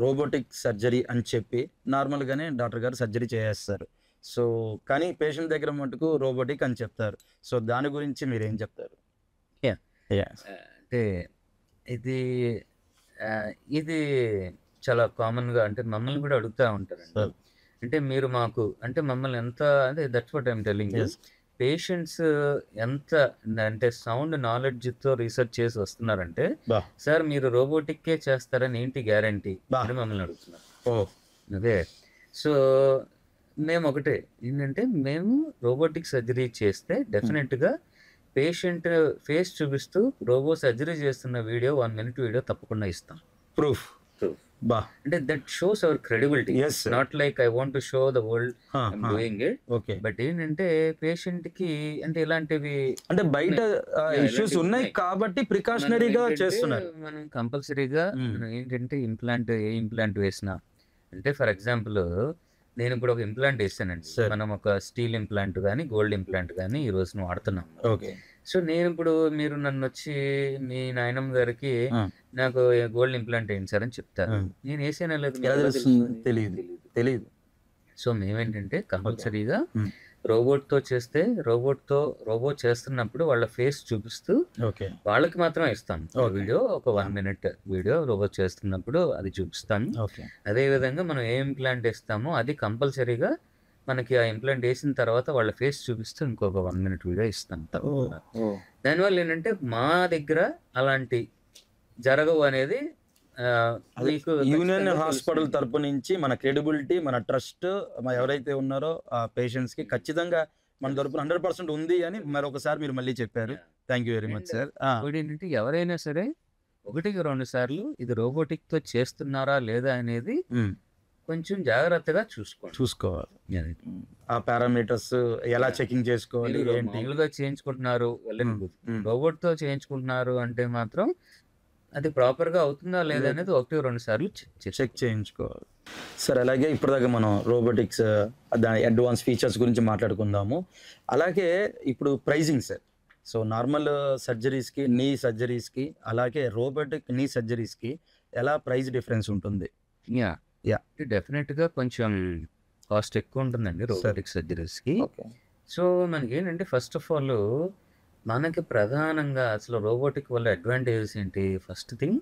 రోబోటిక్ సర్జరీ అని చెప్పి నార్మల్గానే డాక్టర్ గారు సర్జరీ చేసేస్తారు. సో కానీ పేషెంట్ దగ్గర మటుకు రోబోటిక్ అని చెప్తారు. సో దాని గురించి మీరు ఏం చెప్తారు? అంటే ఇది చాలా కామన్గా అంటే మమ్మల్ని కూడా అడుగుతూ ఉంటారు. అంటే మీరు మాకు అంటే మమ్మల్ని ఎంత అంటే that's what I'm telling you, patients ఎంత అంటే సౌండ్ నాలెడ్జ్తో రీసెర్చ్ చేసి వస్తున్నారంటే సార్ మీరు రోబోటిక్కే చేస్తారని ఏంటి గ్యారంటీ అని మమ్మల్ని అడుగుతున్నారు. అదే. సో మేము ఒకటే ఏంటంటే మేము రోబోటిక్ సర్జరీ చేస్తే డెఫినెట్గా పేషెంట్ ఫేస్ చూపిస్తూ రోబో సర్జరీ చేస్తున్న వీడియో 1 minute వీడియో తప్పకుండా ఇస్తాం, ప్రూఫ్. అంటే that shows hour credibility. Not like I want to show the world I'm doing it. Okay. But ఏంటంటే పేషెంట్ కి అంటే ఇలాంటివి అంటే బయట ఇష్యూస్ ఉన్నాయి కాబట్టి ప్రికాషనరీగా చేస్తున్నారు. మనం కంపల్సరీగా ఏంటంటే ఏ ఇంప్లాంట్ వేసినా అంటే ఫర్ ఎగ్జాంపుల్ నేను ఇప్పుడు ఒక ఇంప్లాంట్ వేసానండి. Sir. మనం ఒక స్టీల్ ఇంప్లాంట్ కానీ గోల్డ్ ఇంప్లాంట్ కానీ ఈ రోజున వాడుతున్నాం. ఓకే. సో నేను ఇప్పుడు మీరు నన్ను వచ్చి మీ నాయనమ్మ గారికి నాకు గోల్డ్ ఇంప్లాంట్ వేయండి సార్ అని చెప్తారు. నేను వేసానో లేదు ఎలా తెలుస్తుంది? తెలియదు. సో మేమేంటంటే కంపల్సరీగా రోబోట్తో చేస్తే రోబోట్ చేస్తున్నప్పుడు వాళ్ళ ఫేస్ చూపిస్తూ ఓకే. వాళ్ళకి మాత్రం ఇస్తాను వీడియో, ఒక 1 minute వీడియో రోబోట్ చేస్తున్నప్పుడు అది చూపిస్తాను. ఓకే. అదేవిధంగా మనం ఏ ఇంప్లాంట్ ఇస్తామో అది కంపల్సరీగా మనకి ఆ ఇంప్లాంట్ వేసిన తర్వాత వాళ్ళ ఫేస్ చూపిస్తూ ఇంకొక 1 minute వీడియో ఇస్తాను. దానివల్ల ఏంటంటే మా దగ్గర అలాంటి జరగవు అనేది మీకు యూనియన్ హాస్పిటల్ తరపు నుంచి మన క్రెడిబిలిటీ, మన ట్రస్ట్ ఎవరైతే ఉన్నారో ఆ పేషెంట్స్ కి ఖచ్చితంగా మన తరపున 100% ఉంది అని మరొకసారి మీరు మళ్ళీ చెప్పారు. Thank you very much sir. ఇంకోటి ఏంటంటే ఎవరైనా సరే 1-2 సార్లు ఇది రోబోటిక్ తో చేస్తున్నారా లేదా అనేది కొంచెం జాగ్రత్తగా చూసుకోవాలి. ఆ పారామీటర్స్ ఎలా చెకింగ్ చేసుకోవాలి, ఏంటి మామూలుగా చేయించుకుంటున్నారు, రోబోట్ తో చేయించుకుంటున్నారు అంటే మాత్రం అది ప్రాపర్ గా అవుతుందా లేదా అనేది 1-2 సార్లు చెక్ చేయించుకోవాలి సార్. అలాగే ఇప్పటిదాకా మనం రోబోటిక్స్ దాని అడ్వాన్స్ ఫీచర్స్ గురించి మాట్లాడుకుందాము. అలాగే ఇప్పుడు ప్రైజింగ్ సార్. సో నార్మల్ సర్జరీస్కి, నీ సర్జరీస్కి, అలాగే రోబోటిక్ నీ సర్జరీస్కి ఎలా ప్రైస్ డిఫరెన్స్ ఉంటుంది? డెఫినెట్ గా కొంచెం కాస్ట్ ఎక్కువ ఉంటుందండి రోబోటిక్ సర్జరీస్కి. సో మనకి ఏంటంటే ఫస్ట్ ఆఫ్ ఆల్ మనకి ప్రధానంగా అసలు రోబోటిక్ వల్ల అడ్వాంటేజెస్ ఏంటి? ఫస్ట్ థింగ్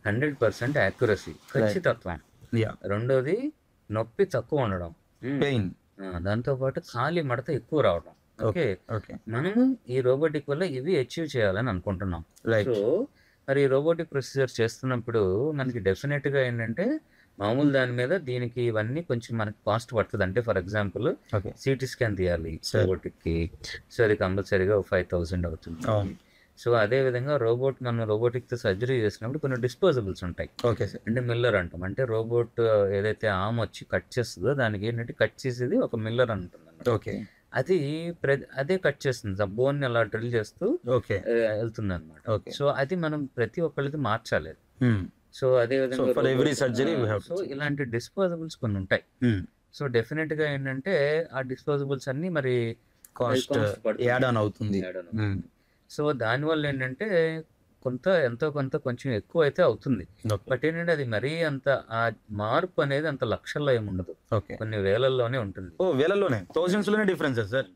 100% యాక్యురసీ, ఖచ్చితత్వం. రెండోది నొప్పి తక్కువ ఉండడం, పెయిన్. దాంతోపాటు ఖాళీ మడత ఎక్కువ రావడం. ఓకే. మనము ఈ రోబోటిక్ వల్ల ఇవి అచీవ్ చేయాలని అనుకుంటున్నాం. సో మరి రోబోటిక్ ప్రొసీజర్ చేస్తున్నప్పుడు మనకి డెఫినెట్గా ఏంటంటే మామూలు దాని మీద దీనికి ఇవన్నీ కొంచెం మనకి కాస్ట్ పడుతుంది. అంటే ఫర్ ఎగ్జాంపుల్ సిటీ స్కాన్ తీయాలి రోబోటిక్కి, సో అది కంపల్సరీగా 5,000 అవుతుంది. సో అదే విధంగా మనం రోబోటిక్తో సర్జరీ చేసినప్పుడు కొన్ని డిస్పోజబుల్స్ ఉంటాయి. అంటే మిల్లర్ అంటాం. అంటే రోబోట్ ఏదైతే ఆర్మ్ వచ్చి కట్ చేస్తుందో దానికి ఏంటంటే కట్ చేసేది ఒక మిల్లర్ అంటుంది అన్నమాట. అది అదే కట్ చేస్తుంది, ఆ బోన్ అలా డ్రిల్ చేస్తూ వెళ్తుంది అనమాట. సో అది మనం ప్రతి ఒక్కళ్ళకి మార్చాలి. సో అదే విధంగా సో ఇలాంటి డిస్పోజబుల్స్ కొన్ని ఉంటాయి. సో డెఫినెట్ గా ఏంటంటే ఆ డిస్పోజబుల్స్ అన్ని మరి కాస్ట్ యాడ్ ఆన్ అవుతుంది. సో దానివల్ల ఏంటంటే ఎంతో కొంత కొంచెం ఎక్కువ అయితే అవుతుంది. బట్ ఏంటంటే అది మరీ అంత ఆ మార్పు అనేది అంత లక్షల్లో ఏమి ఉండదు, కొన్ని వేలల్లోనే ఉంటుంది. వేలల్లోనే, థౌజండ్స్ లోనే డిఫరెన్సెస్ సార్.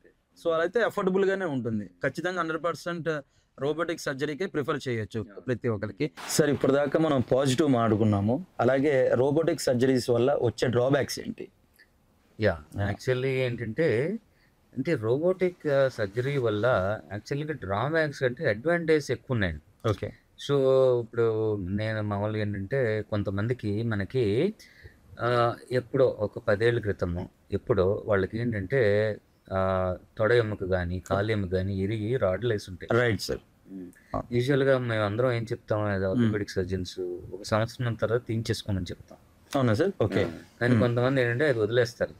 సో అదైతే అఫోర్డబుల్ గానే ఉంటుంది. ఖచ్చితంగా 100% రోబోటిక్ సర్జరీకే ప్రిఫర్ చేయొచ్చు ప్రతి ఒక్కరికి. సార్ ఇప్పటిదాకా మనం పాజిటివ్ మాట్లాడుకున్నాము. అలాగే రోబోటిక్ సర్జరీస్ వల్ల వచ్చే డ్రాబ్యాక్స్ ఏంటి? యాక్చువల్లీ ఏంటంటే రోబోటిక్ సర్జరీ వల్ల యాక్చువల్గా డ్రాబ్యాక్స్ అంటే అడ్వాంటేజ్ ఎక్కువ ఉన్నాయండి. ఓకే. సో ఇప్పుడు నేను మామూలుగా ఏంటంటే కొంతమందికి మనకి ఎప్పుడో ఒక 10 ఏళ్ళ క్రితము ఎప్పుడో వాళ్ళకి ఏంటంటే తొడ ఎముక కానీ కాలు ఎముక కానీ ఇరిగి రాడ్లు వేసి ఉంటాయి. Right sir. యూజువల్గా మేము అందరం ఏం చెప్తాం, ఆర్థోపెడిక్ సర్జన్స్ 1 సంవత్సరం తర్వాత తీయించేసుకోమని చెప్తాం. అవునా సార్? ఓకే. కానీ కొంతమంది ఏంటంటే అది వదిలేస్తారు,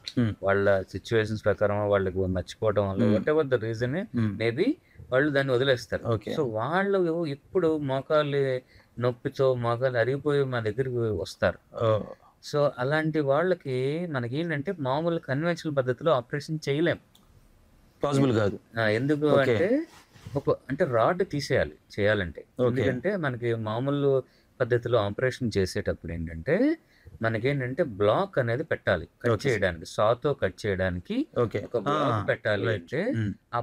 వాళ్ళ సిచ్యువేషన్స్ ప్రకారం వాళ్ళకి మర్చిపోవడం వల్ల what ever the reason maybe వాళ్ళు దాన్ని వదిలేస్తారు. సో వాళ్ళు ఇప్పుడు మోకాలు నొప్పితో మోకాలు అరిగిపోయి మా దగ్గరికి వస్తారు. సో అలాంటి వాళ్ళకి మనకి ఏంటంటే మామూలు కన్వెన్షనల్ పద్ధతిలో ఆపరేషన్ చేయలేం, పాసిబుల్ కాదు. ఎందుకు అంటే రాడ్ చేయాలంటే. ఎందుకంటే మనకి మామూలు పద్ధతిలో ఆపరేషన్ చేసేటప్పుడు ఏంటంటే మనకేంటంటే బ్లాక్ అనేది పెట్టాలి, కట్ చేయడానికి, సాతో కట్ చేయడానికి ఒక బ్లాక్ పెట్టాలి. అంటే ఆ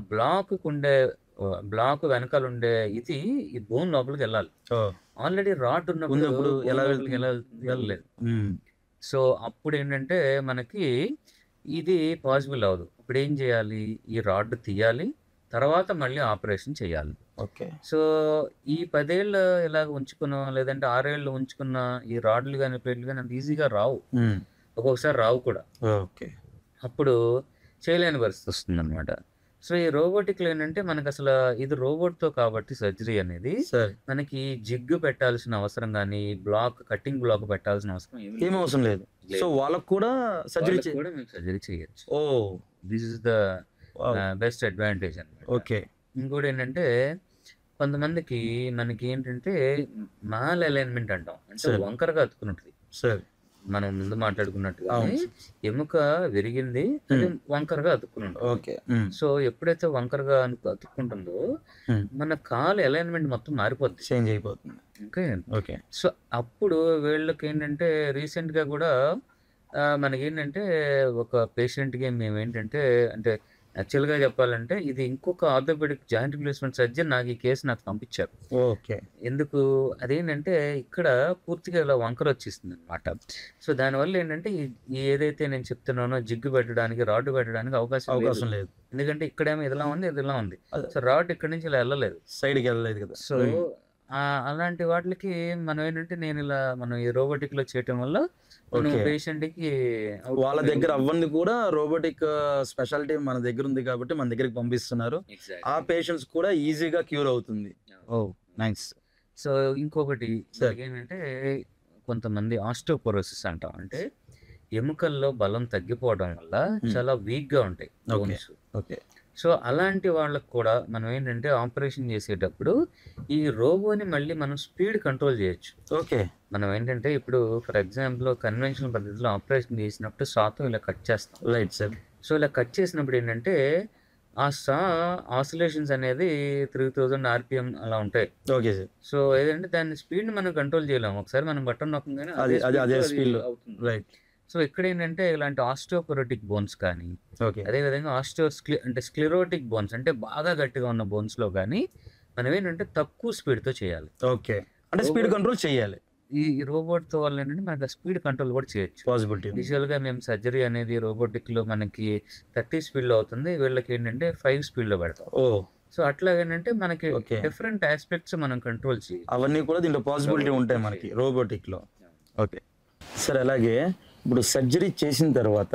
బ్లాక్ వెనకాల ఉండే ఈ బోన్ లోపలికి వెళ్ళాలి. ఆల్రెడీ రాడ్ ఉన్నప్పుడు వెళ్ళలేదు. సో అప్పుడు ఏంటంటే మనకి ఇది పాసిబుల్ అవ్వదు. ఇప్పుడు ఏం చేయాలి? ఈ రాడ్ తీయాలి, తర్వాత మళ్ళీ ఆపరేషన్ చేయాలి. సో ఈ 10 ఏళ్ళు ఇలాగ ఉంచుకున్నా లేదంటే 6 ఏళ్ళు ఉంచుకున్న ఈ రాడ్లు కానీ ప్లేట్లు కానీ అంత ఈజీగా రావు, ఒక్కొక్కసారి రావు కూడా. అప్పుడు చేయలేని పరిస్థితి వస్తుంది అనమాట. సో ఈ రోబోటిక్లో ఏంటంటే మనకి అసలు ఇది రోబోట్తో కాబట్టి సర్జరీ అనేది మనకి జిగ్గు పెట్టాల్సిన అవసరం కానీ కటింగ్ బ్లాక్ పెట్టాల్సిన అవసరం ఏం అవసరం లేదు. సో వాళ్ళకు కూడా సర్జరీ చేయొచ్చు. This is the best advantage అనమాట. ఓకే. ఇంకోటి ఏంటంటే కొంతమందికి మనకి ఏంటంటే మాల్ అలైన్మెంట్ అంటాం, అంటే వంకరగా అతుకుని ఉంటుంది. మనం ముందు మాట్లాడుకున్నట్టుగానే ఎముక విరిగింది, అది వంకరగా అతుక్కుని ఉంటుంది. ఓకే. సో ఎప్పుడైతే వంకరగా అతుక్కుంటుందో మన కాలు అలైన్మెంట్ మొత్తం మారిపోద్ది, చేంజ్ అయిపోతుంది. ఓకే. ఓకే. సో అప్పుడు వీళ్ళకి ఏంటంటే రీసెంట్గా కూడా మనకేంటంటే ఒక పేషెంట్కి మేము ఏంటంటే అంటే యాక్చువల్గా చెప్పాలంటే ఇది ఇంకొక ఆర్థోపెడిక్ జాయింట్ రిప్లేస్మెంట్ సర్జన్ నాకు ఈ కేసు నాకు పంపించారు. ఓకే. ఎందుకు అదేంటంటే ఇక్కడ పూర్తిగా ఇలా వంకర వచ్చేస్తుంది అనమాట. సో దానివల్ల ఏంటంటే ఏదైతే నేను చెప్తున్నానో జిగ్గు పెట్టడానికి రాడ్ పెట్టడానికి అవకాశం లేదు. ఎందుకంటే ఇక్కడేమో ఇదిలా ఉంది, ఇది ఇలా ఉంది. సో రాడ్ ఇక్కడ నుంచి ఇలా వెళ్ళలేదు, సైడ్కి వెళ్ళలేదు కదా. సో అలాంటి వాటికి మనం ఏంటంటే నేను ఇలా మనం ఈ రోబోటిక్ లో చేయటం వల్ల పేషెంట్ కి వాళ్ళ దగ్గర అవ్వంది కూడా రోబోటిక్ స్పెషాలిటీ మన దగ్గర ఉంది కాబట్టి మన దగ్గరికి పంపిస్తున్నారు. ఆ పేషెంట్స్ కూడా ఈజీగా క్యూర్ అవుతుంది. ఓ నైస్. సో ఇంకొకటి ఏంటంటే కొంతమంది ఆస్టియోపోరోసిస్ అంటాం, అంటే ఎముకల్లో బలం తగ్గిపోవడం వల్ల చాలా వీక్ గా ఉంటాయి బోన్స్. ఓకే. సో అలాంటి వాళ్ళకు కూడా మనం ఏంటంటే ఆపరేషన్ చేసేటప్పుడు ఈ రోబోని మళ్ళీ మనం స్పీడ్ కంట్రోల్ చేయొచ్చు. ఓకే. మనం ఏంటంటే ఇప్పుడు ఫర్ ఎగ్జాంపుల్ కన్వెన్షనల్ పద్ధతిలో ఆపరేషన్ చేసినప్పుడు సాతో ఇలా కట్ చేస్తాం, రైట్ సార్. సో ఇలా కట్ చేసినప్పుడు ఏంటంటే ఆ సా ఆసిలేషన్స్ అనేది 3000 RPM అలా ఉంటాయి. Okay sir. సో ఏదంటే దాని స్పీడ్ మనం కంట్రోల్ చేయలేము, ఒకసారి మనం బటన్ నొక్కగానే అదే స్పీడ్ అవుతుంది. రైట్. సో ఇక్కడ ఏంటంటే ఇలాంటి ఆస్టియోపొరోటిక్ బోన్స్ కానీ అదేవిధంగా అంటే స్క్లిరోటిక్ బోన్స్ అంటే బాగా గట్టిగా ఉన్న బోన్స్ లో కానీ మనం ఏంటంటే తక్కువ స్పీడ్తో చేయాలి. ఓకే. అంటే స్పీడ్ కంట్రోల్ చేయాలి. ఈ రోబోట్తో వల్ల ఏంటంటే మనకి స్పీడ్ కంట్రోల్ కూడా చేయొచ్చు. పాసిబిలిటీ. యూజువల్గా మేము సర్జరీ అనేది రోబోటిక్ లో మనకి 30 స్పీడ్లో అవుతుంది, వీళ్ళకి ఏంటంటే 5 స్పీడ్లో పెడతాం. సో అట్లా ఏంటంటే మనకి డిఫరెంట్ ఆస్పెక్ట్స్ మనం కంట్రోల్ చేయాలి. అవన్నీ కూడా దీంట్లో పాసిబిలిటీ ఉంటాయి మనకి రోబోటిక్ లో. Okay sir. అలాగే ఇప్పుడు సర్జరీ చేసిన తర్వాత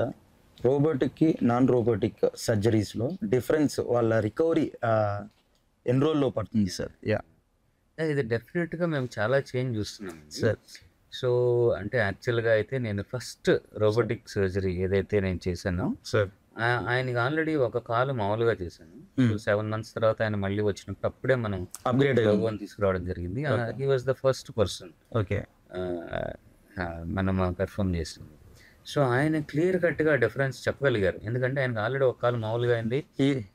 రోబోటిక్కి నాన్ రోబోటిక్ సర్జరీస్లో డిఫరెన్స్, వాళ్ళ రికవరీ ఎన్ని రోజుల్లో పడుతుంది సార్? ఇది డెఫినెట్గా మేము చాలా చేంజ్ చూస్తున్నాం సార్. సో అంటే యాక్చువల్గా అయితే నేను ఫస్ట్ రోబోటిక్ సర్జరీ ఏదైతే నేను చేశానో సార్, ఆయనకి ఆల్రెడీ ఒక కాలు మామూలుగా చేశాను. 7 months తర్వాత ఆయన మళ్ళీ వచ్చినప్పుడు అప్పుడే మనం అప్గ్రేడ్ తీసుకురావడం జరిగింది. He was the first person okay మనం పెర్ఫామ్ చేసింది. సో ఆయన క్లియర్ కట్గా డిఫరెన్స్ చెప్పగలిగారు, ఎందుకంటే ఆయనకు ఆల్రెడీ ఒక కాలు మామూలుగా అయింది,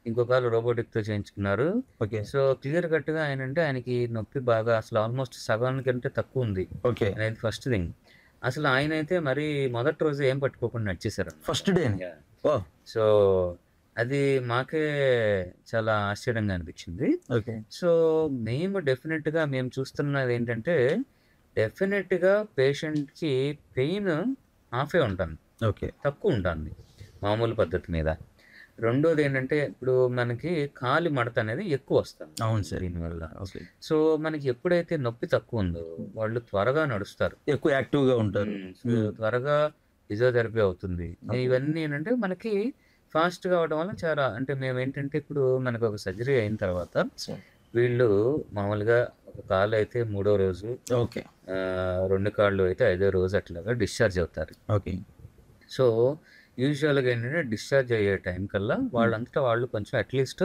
ఇంకో కాలు రోబోటిక్తో చేయించుకున్నారు. ఓకే. సో క్లియర్ కట్గా ఆయన అంటే ఆయనకి నొప్పి బాగా అసలు ఆల్మోస్ట్ సగానికంటే తక్కువ ఉంది. ఓకే. అనేది ఫస్ట్ థింగ్. అసలు ఆయన అయితే మరి మొదటి రోజు ఏం పట్టుకోకుండా నడిచేశారు ఫస్ట్ డే. సో అది మాకే చాలా ఆశ్చర్యంగా అనిపించింది. ఓకే. సో డెఫినెట్గా మేము చూస్తున్నది ఏంటంటే డెఫినెట్గా పేషెంట్కి పెయిన్ హాఫే ఉంటుంది, ఓకే, తక్కువ ఉంటుంది మామూలు పద్ధతి మీద. రెండోది ఏంటంటే ఇప్పుడు మనకి కాలి మడత అనేది ఎక్కువ వస్తుంది. అవును సార్. దీనివల్ల ఓకే. సో మనకి ఎప్పుడైతే నొప్పి తక్కువ ఉందో వాళ్ళు త్వరగా నడుస్తారు, ఎక్కువ యాక్టివ్గా ఉంటారు, త్వరగా ఫిజియోథెరపీ అవుతుంది. ఇవన్నీ ఏంటంటే మనకి ఫాస్ట్గా అవడం వల్ల చాలా అంటే మేము ఏంటంటే ఇప్పుడు మనకు ఒక సర్జరీ అయిన తర్వాత వీళ్ళు మామూలుగా ఒక కాలు అయితే 3వ రోజు, ఓకే, 2 కాళ్ళు అయితే 5వ రోజు అట్లాగా డిశ్చార్జ్ అవుతారు. ఓకే. సో యూజువల్గా ఏంటంటే డిశ్చార్జ్ అయ్యే టైం కల్లా వాళ్ళంతటా వాళ్ళు కొంచెం అట్లీస్ట్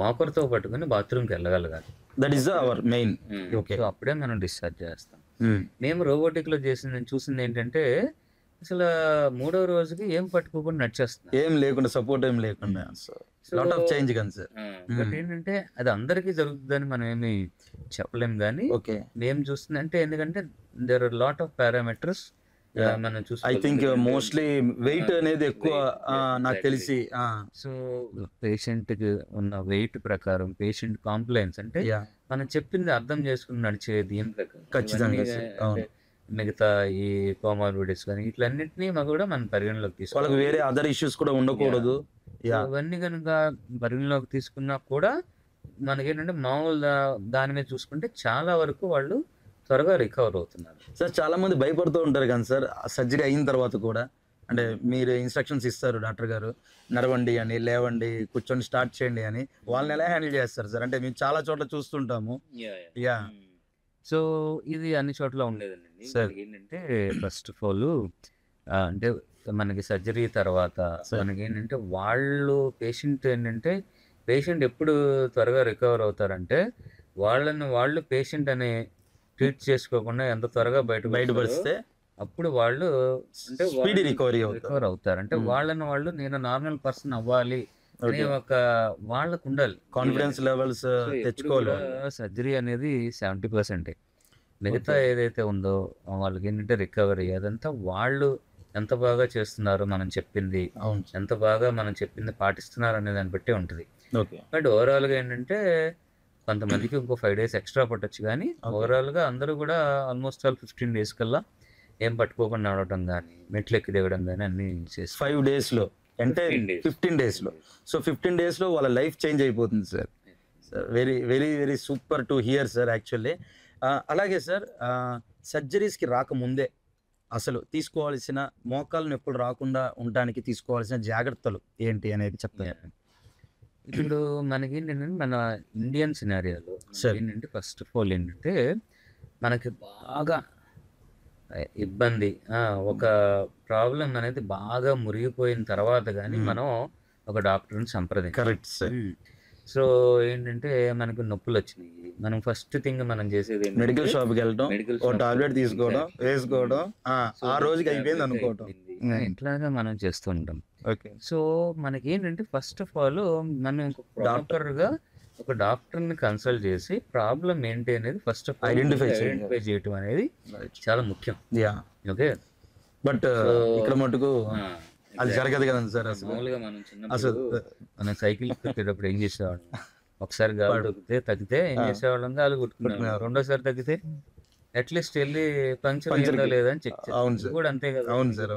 వాకర్తో పట్టుకుని బాత్రూమ్కి వెళ్ళగలగాలి. That is our main. Okay. So అప్పుడే మనం డిశ్చార్జ్ చేస్తాం. మేము రోబోటిక్లో చూసింది ఏంటంటే అసలు 3వ రోజుకి ఏం పట్టుకోకుండా నడిచేస్తాం, ఏం లేకుండా, సపోర్ట్ ఏం లేకుండా. లాట్ ఆఫ్ చేంజ్ కానీ సార్. బట్ ఏంటంటే అది అందరికీ జరుగుతుందని మనం ఏమి చెప్పలేం కానీ ఓకే మేము చూస్తుంది అంటే ఎందుకంటే there are lot of parameters మనం ఐ థింక్ మోస్ట్లీ వెయిట్ అనేది ఎక్కువ నాకు తెలిసి. సో పేషెంట్ కి ఉన్న వెయిట్ ప్రకారం పేషెంట్ కాంప్లైన్స్ అంటే మనం చెప్పింది అర్థం చేసుకుని నడిచే దీని ప్రకారం ఖచ్చితంగా మిగతా ఈ కోమార్బిడిటీస్ కానీ ఇట్లన్నింటినీ కూడా మనం పరిగణలోకి తీసుకోవాలి. వాళ్ళకి వేరే అదర్ ఇష్యూస్ కూడా ఉండకూడదు. అవన్నీ కనుక పరిగణలోకి తీసుకున్నా కూడా మనకేంటంటే మామూలు దాని మీద చూసుకుంటే చాలా వరకు వాళ్ళు త్వరగా రికవర్ అవుతున్నారు. సార్ చాలా మంది భయపడుతూ ఉంటారు కానీ సార్ సర్జరీ అయిన తర్వాత కూడా, అంటే మీరు ఇన్స్ట్రక్షన్స్ ఇస్తారు డాక్టర్ గారు, నడవండి అని, లేవండి, కూర్చొని స్టార్ట్ చేయండి అని, వాళ్ళని ఎలా హ్యాండిల్ చేస్తారు సార్? అంటే మేము చాలా చోట్ల చూస్తుంటాము. యా. సో ఇది అన్ని చోట్ల ఉండేదండి. ఏంటంటే ఫస్ట్ ఆఫ్ ఆల్ అంటే మనకి సర్జరీ తర్వాత మనకి ఏంటంటే పేషెంట్ ఎప్పుడు త్వరగా రికవర్ అవుతారంటే వాళ్ళు పేషెంట్ అనే ట్రీట్ చేసుకోకుండా ఎంత త్వరగా బయటపడితే అప్పుడు వాళ్ళు అంటే స్పీడ్ రికవరీ అవుతారు. రికవర్ అవుతారు. అంటే వాళ్ళు నేను నార్మల్ పర్సన్ అవ్వాలి అనే ఒక వాళ్ళకు ఉండాలి కాన్ఫిడెన్స్ లెవెల్స్ తెచ్చుకోవాలి. సర్జరీ అనేది 70%. మిగతా ఏదైతే ఉందో వాళ్ళకి ఏంటంటే రికవరీ అదంతా వాళ్ళు ఎంత బాగా చేస్తున్నారు, మనం చెప్పింది అవును. ఎంత బాగా మనం చెప్పింది పాటిస్తున్నారు అనే దాన్ని బట్టే ఉంటుంది. ఓకే. బట్ ఓవరాల్గా ఏంటంటే కొంతమందికి ఇంకో 5 days ఎక్స్ట్రా పట్టొచ్చు, కానీ ఓవరాల్గా అందరూ కూడా ఆల్మోస్ట్ ఆల్ 15 days కల్లా ఏం పట్టుకోకుండా నడవడం కానీ మెట్లు ఎక్కి దిగడం కానీ అన్నీ చేసి 5 days లో అంటే 15 days లో. సో 15 days లో వాళ్ళ లైఫ్ చేంజ్ అయిపోతుంది sir. Very very very super to hear sir actually. అలాగే సార్ సర్జరీస్కి రాకముందే అసలు తీసుకోవాల్సిన మోకాలు నొప్పులు రాకుండా ఉండడానికి తీసుకోవాల్సిన జాగ్రత్తలు ఏంటి అనేది చెప్తాను. ఇప్పుడు మనకి ఏంటంటే మన ఇండియన్ సినారియోలో ఏంటంటే ఫస్ట్ ఆఫ్ ఆల్ ఏంటంటే మనకి బాగా ఇబ్బంది ఒక ప్రాబ్లం అనేది బాగా మురిగిపోయిన తర్వాత కానీ మనం ఒక డాక్టర్ని సంప్రదించాలి. Correct sir. సో ఏంటంటే మనకు నొప్పులు వచ్చినాయి, మనం ఫస్ట్ థింగ్ మనం చేసేది మెడికల్ షాప్కి వెళ్ళడం, ఓ టాబ్లెట్ తీసుకోవడం, వేసుకోవడం, ఆ రోజుకి అయిపోయింది అనుకోవడం, ఇట్లాగా మనం చేస్తూ ఉంటాం. ఓకే. సో మనకి ఏంటంటే ఫస్ట్ ఆఫ్ ఆల్ మనం డాక్టర్గా ఒక డాక్టర్ని కన్సల్ట్ చేసి ప్రాబ్లం ఏంటి అనేది ఫస్ట్ ఆఫ్ ఆల్ ఐడెంటిఫై చేయటం అనేది చాలా ముఖ్యం. ఓకే. బట్ ఇక్కడ మటుకు అది జరగదు కదండి సార్. మామూలుగా మనం చిన్నప్పుడు మనం సైకిల్ కొట్టేటప్పుడు ఏం చేసేవాళ్ళం, ఒకసారి గాలి తగ్గితే ఏం చేసేవాళ్ళం, గాలి కొట్టుకున్నాం. రెండోసారి తగ్గితే అట్లీస్ట్ వెళ్ళి పంక్చర్ అయిందో లేదా అని చెక్ చేయాలి కూడా, అంతే కదా. అవును సార్.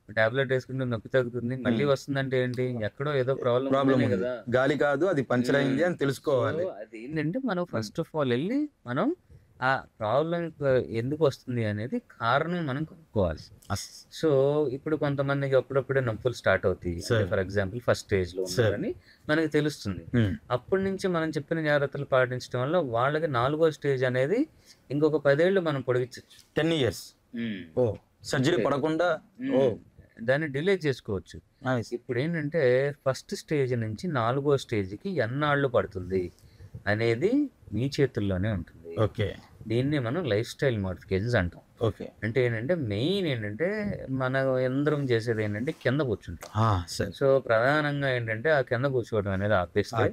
టాబ్లెట్ వేసుకుంటే నొప్పి తగ్గుతుంది, మళ్ళీ వస్తుందంటే ఏంటి, ఎక్కడో ఏదో ప్రాబ్లం కదా, గాలి కాదు అది పంక్చర్ అయింది అని తెలుసుకోవాలి. అది ఏంటంటే మనం ఫస్ట్ ఆఫ్ ఆల్ వెళ్ళి మనం ఆ ప్రాబ్లం ఎందుకు వస్తుంది అనేది కారణం మనం కనుక్కోవాలి. సో ఇప్పుడు కొంతమందికి అప్పుడప్పుడే నొప్పులు స్టార్ట్ అవుతాయి, ఫర్ ఎగ్జాంపుల్ ఫస్ట్ స్టేజ్ లో ఉన్నారని మనకి తెలుస్తుంది. అప్పటి నుంచి మనం చెప్పిన జాగ్రత్తలు పాటించడం వల్ల వాళ్ళకి 4వ స్టేజ్ అనేది ఇంకొక 10 ఏళ్ళు మనం పొడిగించవచ్చు. 10 years సర్జరీ పడకుండా దాన్ని డిలే చేసుకోవచ్చు. ఇప్పుడు ఏంటంటే ఫస్ట్ స్టేజ్ నుంచి 4వ స్టేజ్కి ఎన్నాళ్ళు పడుతుంది అనేది మీ చేతుల్లోనే ఉంటుంది. ఓకే. దీన్ని మనం లైఫ్ స్టైల్ మోడిఫికేషన్స్ అంటాం. ఓకే. అంటే ఏంటంటే మెయిన్ ఏంటంటే మన యంత్రం చేసేది ఏంటంటే కింద కూర్చుంటాం. సో ప్రధానంగా ఏంటంటే ఆ కింద కూర్చోవడం అనేది ఆపేస్తే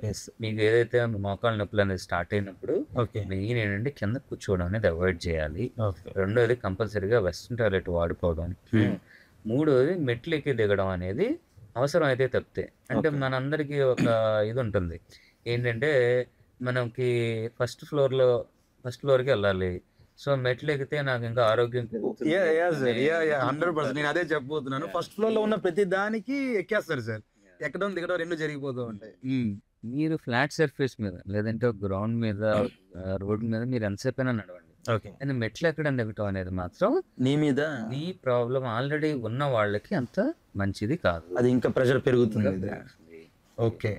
మీకు ఏదైతే మోకాళ్ళ నొప్పులు అనేది స్టార్ట్ అయినప్పుడు మెయిన్ ఏంటంటే కింద కూర్చోవడం అనేది అవాయిడ్ చేయాలి. రెండోది కంపల్సరీగా వెస్ట్రన్ టాయిలెట్ వాడుకోవడం. మూడోది మెట్లు ఎక్కి దిగడం అనేది అవసరం అయితే తప్పితే, అంటే మనందరికీ ఒక ఇది ఉంటుంది ఏంటంటే మనకి ఫస్ట్ ఫ్లోర్కి వెళ్ళాలి, సో మెట్లు ఎక్కితే నాకు ఇంకా ఆరోగ్యం 100%. నేను అదే చెప్పబోతున్నాను. ఫస్ట్ ఫ్లోర్ లో ఉన్న ప్రతి దానికి ఎక్కేస్తారు సార్, ఎక్కడం దిగడం రెండు జరిగిపోతూ ఉంటాయి. మీరు ఫ్లాట్ సర్ఫేస్ మీద లేదంటే గ్రౌండ్ మీద రోడ్ మీద మీరు ఎంతసేపు అయినా నడవండి, కానీ మెట్లు ఎక్కడం దిగటం అనేది మాత్రం నీ ప్రాబ్లం ఆల్రెడీ ఉన్న వాళ్ళకి అంత మంచిది కాదు, అది ఇంకా ప్రెషర్ పెరుగుతుంది. ఓకే.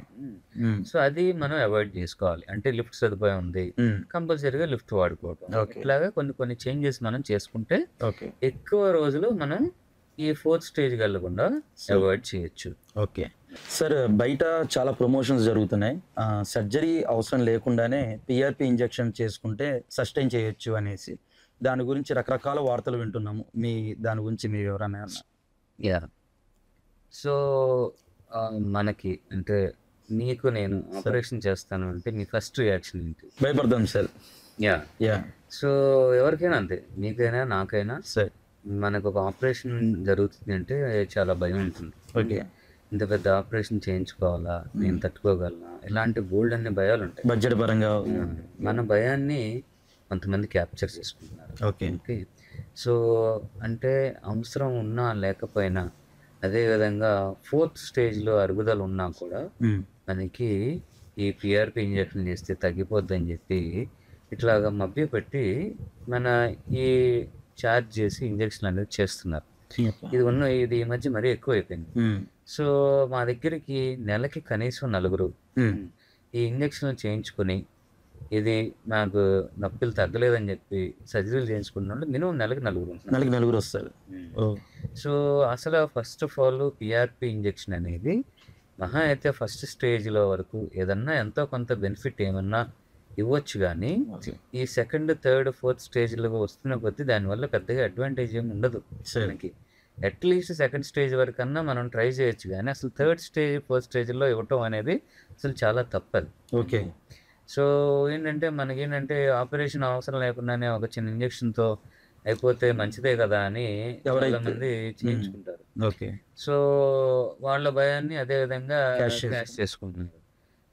సో అది మనం అవాయిడ్ చేసుకోవాలి. అంటే లిఫ్ట్ సదుపాయం ఉంది, కంపల్సరీగా లిఫ్ట్ వాడుకోవడం, ఇట్లాగా కొన్ని చేంజెస్ మనం చేసుకుంటే ఎక్కువ రోజులు మనం ఈ 4th స్టేజ్కి వెళ్ళకుండా అవాయిడ్ చేయొచ్చు. Okay sir. బయట చాలా ప్రమోషన్స్ జరుగుతున్నాయి, సర్జరీ అవసరం లేకుండానే PRP ఇంజెక్షన్ చేసుకుంటే సస్టైన్ చేయొచ్చు అనేసి, దాని గురించి రకరకాల వార్తలు వింటున్నాము. దాని గురించి మీ వివరణ? సో మనకి అంటే నీకు నేను ఆపరేషన్ చేస్తాను అంటే మీ ఫస్ట్ రియాక్షన్ ఏంటి? భయపడతాం సార్. సో ఎవరికైనా అంతే, మీకైనా నాకైనా సార్, మనకు ఒక ఆపరేషన్ జరుగుతుంది అంటే చాలా భయం ఉంటుంది. ఓకే. ఇంత పెద్ద ఆపరేషన్ చేయించుకోవాలా, నేను తట్టుకోగలనా, ఇలాంటి బోల్డ్ అన్ని భయాలు ఉంటాయి. బడ్జెట్ పరంగా మన భయాన్ని కొంతమంది క్యాప్చర్ చేసుకుంటున్నారు. ఓకే. సో అంటే అవసరం ఉన్నా లేకపోయినా, అదేవిధంగా 4th స్టేజ్లో అరుగుదల ఉన్నా కూడా మనకి ఈ PRP ఇంజెక్షన్ చేస్తే తగ్గిపోద్దని చెప్పి ఇట్లాగా మభ్య పెట్టి మన ఈ ఛార్జ్ చేసి ఇంజెక్షన్ అనేది చేస్తున్నారు. ఇది ఈ మధ్య మరీ ఎక్కువ అయిపోయింది. సో మా దగ్గరికి నెలకి కనీసం 4 ఈ ఇంజెక్షన్ చేయించుకుని ఇది నాకు నొప్పులు తగ్గలేదని చెప్పి సర్జరీలు చేయించుకుంటున్నాడు. మినిమం నెలకి 4 వస్తారు. సో అసలు first of all PRP injection అనేది మహా అయితే ఫస్ట్ స్టేజ్లో వరకు ఏదన్నా ఎంతో కొంత బెనిఫిట్ ఏమన్నా ఇవ్వచ్చు కానీ ఈ సెకండ్, థర్డ్, ఫోర్త్ స్టేజ్లో వస్తున్న కొద్దీ దానివల్ల పెద్దగా అడ్వాంటేజ్ ఏమి ఉండదు మనకి. అట్లీస్ట్ సెకండ్ స్టేజ్ వరకన్నా మనం ట్రై చేయొచ్చు కానీ అసలు థర్డ్ స్టేజ్, ఫోర్త్ స్టేజ్లో ఇవ్వటం అనేది అసలు చాలా తప్పదు. ఓకే. సో ఏంటంటే మనకేంటంటే ఆపరేషన్ అవసరం లేకుండానే ఒక చిన్న ఇంజక్షన్తో అయిపోతే మంచిదే కదా అని చాలా మంది చేయించుకుంటారు. ఓకే. సో వాళ్ళ భయాన్ని అదే విధంగా క్యాష్ చేసుకుంటున్నారు.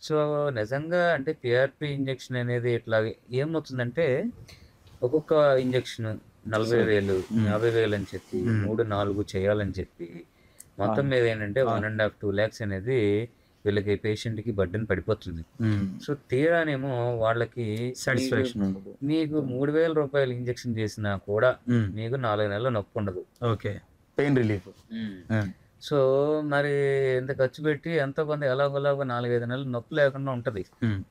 సో నిజంగా అంటే పిఆర్పి ఇంజక్షన్ అనేది ఇట్లా ఏమవుతుందంటే ఒక్కొక్క ఇంజక్షన్ 40,000, 50,000 అని చెప్పి 3-4 చేయాలని చెప్పి మొత్తం మీద ఏంటంటే 1.5-2 lakhs అనేది వీళ్ళకి పేషెంట్కి బర్డెన్ పడిపోతుంది. సో తీరానేమో వాళ్ళకి సాటిస్ఫాక్షన్ ఉండదు. మీకు 3,000 రూపాయలు ఇంజక్షన్ చేసినా కూడా మీకు 4 నెలలు నొప్పి ఉండదు. ఓకే. Pain relief. సో మరి ఇంత ఖర్చు పెట్టి ఎంతో కొంత ఎలాగోలాగో 4-5 నెలలు నొప్పి లేకుండా ఉంటుంది.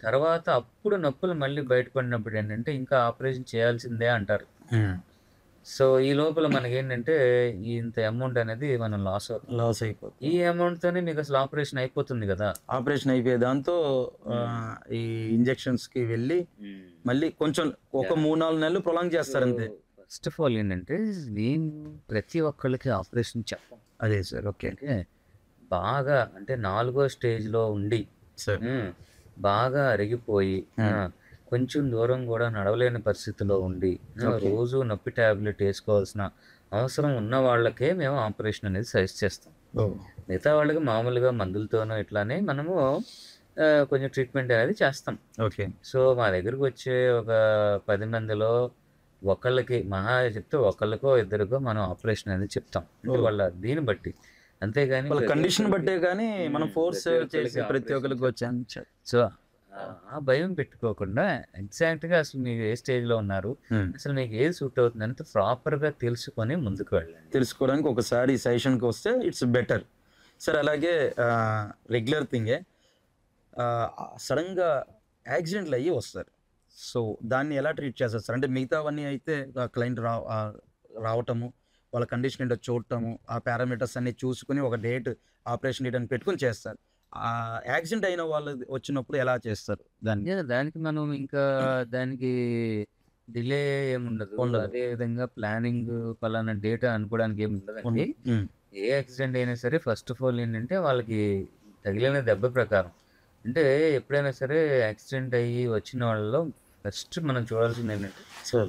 తర్వాత అప్పుడు నొప్పులు మళ్ళీ బయటపడినప్పుడు ఏంటంటే ఇంకా ఆపరేషన్ చేయాల్సిందే అంటారు. సో ఈ లోపల మనకేంటంటే ఇంత అమౌంట్ అనేది మనం లాస్ అయిపోతుంది. ఈ అమౌంట్తోనే మీకు అసలు ఆపరేషన్ అయిపోతుంది కదా. ఆపరేషన్ అయిపోయే దాంతో ఈ ఇంజెక్షన్స్కి వెళ్ళి మళ్ళీ కొంచెం ఒక 3-4 నెలలు ప్రొలాంగ్ చేస్తారు అంతే. ఫస్ట్ ఆఫ్ ఆల్ ఏంటంటే నేను ప్రతి ఒక్కళ్ళకి ఆపరేషన్ చెప్పాం. అదే సార్. ఓకే. బాగా అంటే 4వ స్టేజ్లో ఉండి బాగా అరిగిపోయి కొంచెం దూరం కూడా నడవలేని పరిస్థితిలో ఉండి రోజు నొప్పి టాబ్లెట్ వేసుకోవాల్సిన అవసరం ఉన్న వాళ్ళకే మేము ఆపరేషన్ అనేది సజెస్ట్ చేస్తాం. మిగతా వాళ్ళకి మామూలుగా మందులతోనో ఇట్లానే మనము కొంచెం ట్రీట్మెంట్ అనేది చేస్తాం. ఓకే. సో మా దగ్గరకు వచ్చే ఒక 10 మందిలో ఒకళ్ళకి మహా చెప్తే ఒకళ్ళకో ఇద్దరికో మనం ఆపరేషన్ అనేది చెప్తాం. వాళ్ళ దీన్ని బట్టి, అంతేగాని కండిషన్ బట్టే కానీ మనం ఫోర్స్ చేసి ప్రతి ఒక్కరికి వచ్చాను. సో ఆ భయం పెట్టుకోకుండా ఎగ్జాక్ట్గా అసలు మీరు ఏ స్టేజ్లో ఉన్నారు, అసలు మీకు ఏది సూట్ అవుతుంది అంటే ప్రాపర్గా తెలుసుకొని ముందుకు వెళ్ళండి. తెలుసుకోవడానికి ఒకసారి సజెషన్కి వస్తే ఇట్స్ బెటర్ సార్. అలాగే రెగ్యులర్ థింగే సడన్గా యాక్సిడెంట్లు అయ్యి వస్తారు. సో దాన్ని ఎలా ట్రీట్ చేస్తారు సార్? అంటే మిగతావన్నీ అయితే క్లయింట్ రావటము, వాళ్ళ కండిషన్ ఏంటో చూడటము, ఆ పారామీటర్స్ అన్ని చూసుకుని ఒక డేట్, ఆపరేషన్ డేట్ అని పెట్టుకుని చేస్తారు. యాక్సిడెంట్ అయిన వాళ్ళు వచ్చినప్పుడు ఎలా చేస్తారు దానికి మనం ఇంకా దానికి డిలే ఏముండదు. అదే విధంగా ప్లానింగ్ పలానా డేటా అనుకోవడానికి ఏమి ఉండదండి. ఏ యాక్సిడెంట్ అయినా సరే ఫస్ట్ ఆఫ్ ఆల్ ఏంటంటే వాళ్ళకి తగిలిన దెబ్బ ప్రకారం, అంటే ఎప్పుడైనా సరే యాక్సిడెంట్ అయ్యి వచ్చిన వాళ్ళలో ఫస్ట్ మనం చూడాల్సింది ఏంటంటే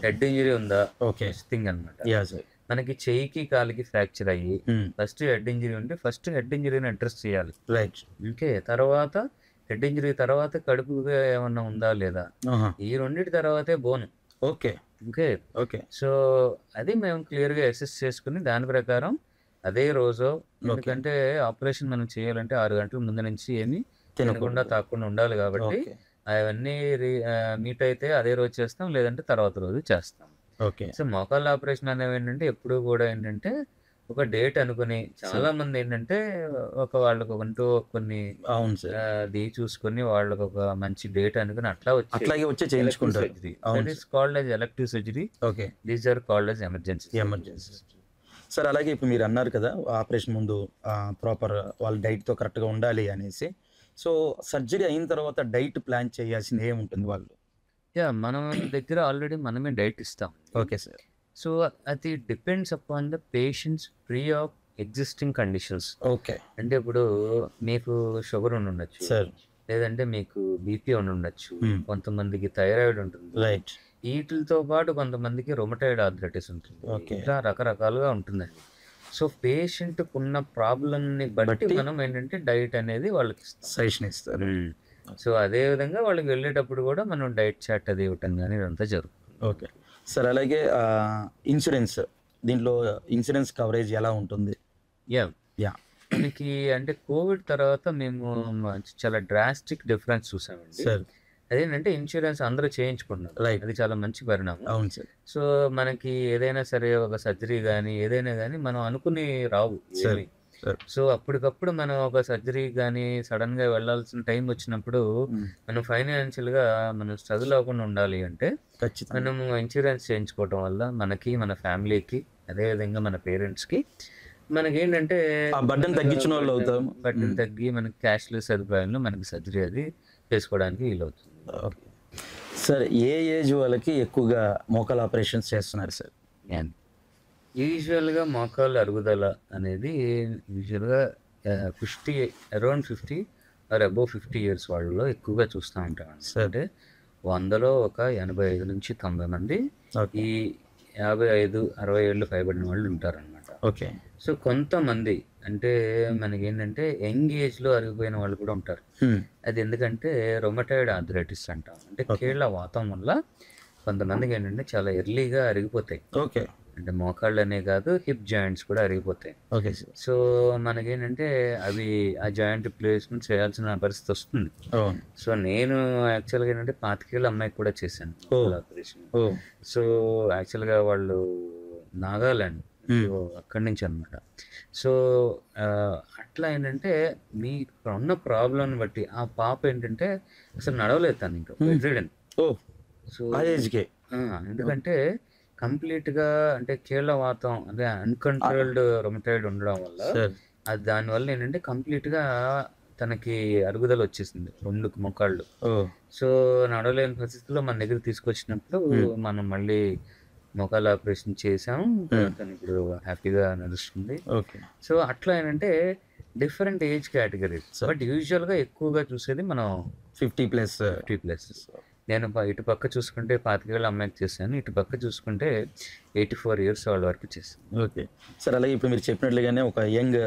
హెడ్ ఇంజరీ ఉందా. ఓకే. థింగ్ అనమాట. మనకి చెయ్యికి కాలికి ఫ్రాక్చర్ అయ్యి ఫస్ట్ హెడ్ ఇంజరీ ఉంటే ఫస్ట్ హెడ్ ఇంజరీని అడ్రస్ చేయాలి. రైట్. ఓకే. తర్వాత హెడ్ ఇంజరీ తర్వాత కడుపు ఏమన్నా ఉందా లేదా, ఈ రెండింటి తర్వాతే bone. Okay. Okay. Okay. So అది మేము క్లియర్గా అసెస్ చేసుకుని దాని ప్రకారం అదే రోజు, ఎందుకంటే ఆపరేషన్ మనం చేయాలంటే 6 గంటల ముందు నుంచి ఏమి తినకుండా తాకుండా ఉండాలి కాబట్టి అవన్నీ మీట్ అయితే అదే రోజు చేస్తాం, లేదంటే తర్వాత రోజు చేస్తాం. ఓకే. సో మోకాళ్ళ ఆపరేషన్ అనేవి ఏంటంటే ఎప్పుడు కూడా ఏంటంటే ఒక డేట్ అనుకుని, చాలా మంది ఏంటంటే వాళ్ళకి అంటూ కొన్ని చూసుకొని వాళ్ళకి ఒక మంచి డేట్ అనుకుని అట్లాగే వచ్చి చేయించుకుంటారు. That is called as elective surgery. Okay. These are called as emergency. Sir అలాగే ఇప్పుడు మీరు అన్నారు కదా ఆపరేషన్ ముందు ప్రాపర్ వాళ్ళ డైట్తో కరెక్ట్గా ఉండాలి అనేసి. సో సర్జరీ అయిన తర్వాత డైట్ ప్లాన్ చేయాల్సింది ఏముంటుంది వాళ్ళు? మనం దగ్గర ఆల్రెడీ మనమే డైట్ ఇస్తాం. Okay sir. సో అది depends upon the patients pre of existing conditions. Okay. అంటే ఇప్పుడు మీకు షుగర్ ఉండొచ్చు సార్, లేదంటే మీకు బీపీ ఉండొచ్చు, కొంతమందికి థైరాయిడ్ ఉంటుంది. రైట్. వీటితో పాటు కొంతమందికి రొమటాయిడ్ ఆర్థరైటిస్ ఉంటుంది. ఇట్లా రకరకాలుగా ఉంటుందండి. సో పేషెంట్కి ఉన్న ప్రాబ్లమ్ని బట్టి మనం ఏంటంటే డైట్ అనేది వాళ్ళకి సజెషన్ ఇస్తారు. సో అదే విధంగా వాళ్ళకి వెళ్ళేటప్పుడు కూడా మనం డైట్ చార్ట్ అది ఇవ్వటం కానీ ఇదంతా జరుగుతుంది. Okay sir. అలాగే ఇన్సూరెన్స్, దీంట్లో ఇన్సూరెన్స్ కవరేజ్ ఎలా ఉంటుంది? మనకి అంటే కోవిడ్ తర్వాత మేము చాలా డ్రాస్టిక్ డిఫరెన్స్ చూసామండి సార్. అదేంటంటే ఇన్సూరెన్స్ అందరూ చేయించుకుంటున్నారు. అది చాలా మంచి పరిణామం. అవును సార్. సో మనకి ఏదైనా సరే ఒక సర్జరీ కానీ ఏదైనా కానీ మనం అనుకుని రావు. సో అప్పటికప్పుడు మనం ఒక సర్జరీ కానీ సడన్ గా వెళ్లాల్సిన టైం వచ్చినప్పుడు మనం ఫైనాన్షియల్ గా మనం స్ట్రగుల్ అవ్వకుండా ఉండాలి అంటే మనం ఇన్సూరెన్స్ చేయించుకోవటం వల్ల మనకి, మన ఫ్యామిలీకి, అదేవిధంగా మన పేరెంట్స్ కి మనకి ఏంటంటే బర్డెన్ తగ్గించిన వాళ్ళు అవుతాం. బర్డెన్ తగ్గి మనకి క్యాష్లెస్ సదుపాయంలో మనకి సర్జరీ అది చేసుకోవడానికి వీలవుతుంది. సార్ ఏ ఏజ్ వాళ్ళకి ఎక్కువగా మోకాల ఆపరేషన్స్ చేస్తున్నారు సార్? యూజువల్గా మోకాళ్ళ అరుగుదల అనేది యూజువల్గా 50 అరౌండ్ 50 ఆర్ అబోవ్ 50 ఇయర్స్ వాళ్ళలో ఎక్కువగా చూస్తూ ఉంటాం. అంటే 100లో ఒక 85 నుంచి 90 మంది ఈ 55-60 ఏళ్ళు పైబడిన వాళ్ళు ఉంటారనమాట. ఓకే. సో కొంతమంది అంటే మనకి ఏంటంటే యంగ్ ఏజ్లో అరిగిపోయిన వాళ్ళు కూడా ఉంటారు. అది ఎందుకంటే రొమటాయిడ్ ఆర్థరైటిస్ అంటాం. అంటే కీళ్ళ వాతం వల్ల కొంతమందికి ఏంటంటే చాలా ఎర్లీగా అరిగిపోతాయి. ఓకే. అంటే మోకాళ్ళనే కాదు, హిప్ జాయింట్స్ కూడా అరిగిపోతాయి. Okay sir. సో మనకేంటంటే అవి ఆ జాయింట్ రిప్లేస్మెంట్ చేయాల్సిన పరిస్థితి వస్తుంది. సో నేను యాక్చువల్గా ఏంటంటే 25 ఏళ్ళ అమ్మాయికి కూడా చేశాను ఆపరేషన్. సో యాక్చువల్గా వాళ్ళు నాగాలాండ్, సో అక్కడి నుంచి అనమాట. సో అట్లా ఏంటంటే మీకు ఉన్న ప్రాబ్లంని బట్టి ఆ పాప ఏంటంటే అసలు నడవలేదు తను ఇంకా బెడ్రిడెన్. సో ఎందుకంటే కంప్లీట్గా అంటే కీళ్ళ వాతం అంటే అన్కంట్రోల్డ్ రొమటాయిడ్ ఉండడం వల్ల అది దానివల్ల ఏంటంటే కంప్లీట్గా తనకి అరుగుదల వచ్చేసింది 2 మోకాళ్ళు. సో నడవలేని పరిస్థితుల్లో మన దగ్గర తీసుకొచ్చినప్పుడు మనం మళ్ళీ మోకాళ్ళ ఆపరేషన్ చేసాం. తను ఇప్పుడు హ్యాపీగా నడుస్తుంది. సో అట్లా ఏంటంటే డిఫరెంట్ ఏజ్ కేటగిరీస్. బట్ యూజువల్గా ఎక్కువగా చూసేది మనం 50+. నేను ఇటు పక్క చూసుకుంటే 25 ఏళ్ళ అమ్మాయికి చేశాను, ఇటు పక్క చూసుకుంటే 84 ఇయర్స్ వాళ్ళ వరకు చేశాను. Okay sir. అలాగే ఇప్పుడు మీరు చెప్పినట్లుగానే ఒక యంగ్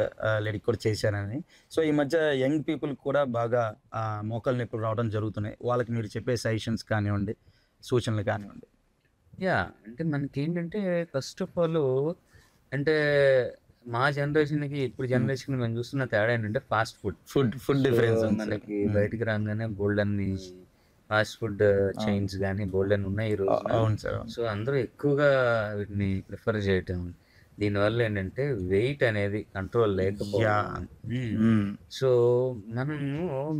లేడీకి కూడా చేశానని. సో ఈ మధ్య యంగ్ పీపుల్ కూడా బాగా మోకాళ్ళ నొప్పులు రావడం జరుగుతున్నాయి. వాళ్ళకి మీరు చెప్పే సజెషన్స్ కానివ్వండి, సూచనలు కానివ్వండి. అంటే మనకి ఏంటంటే ఫస్ట్ ఆఫ్ ఆల్ అంటే మా జనరేషన్కి ఇప్పుడు జనరేషన్కి మేము చూస్తున్న తేడా ఏంటంటే ఫాస్ట్ ఫుడ్ డిఫరెన్స్. మనకి బయటికి రాగానే బోల్డ్ అన్ని ఫాస్ట్ ఫుడ్ చైన్స్ కానీ బోల్డ్ అని ఉన్నాయి ఈ రోజు. అవును సార్. సో అందరూ ఎక్కువగా వీటిని ప్రిఫర్ చేయటం, దీనివల్ల ఏంటంటే వెయిట్ అనేది కంట్రోల్ లేకపోవడం. సో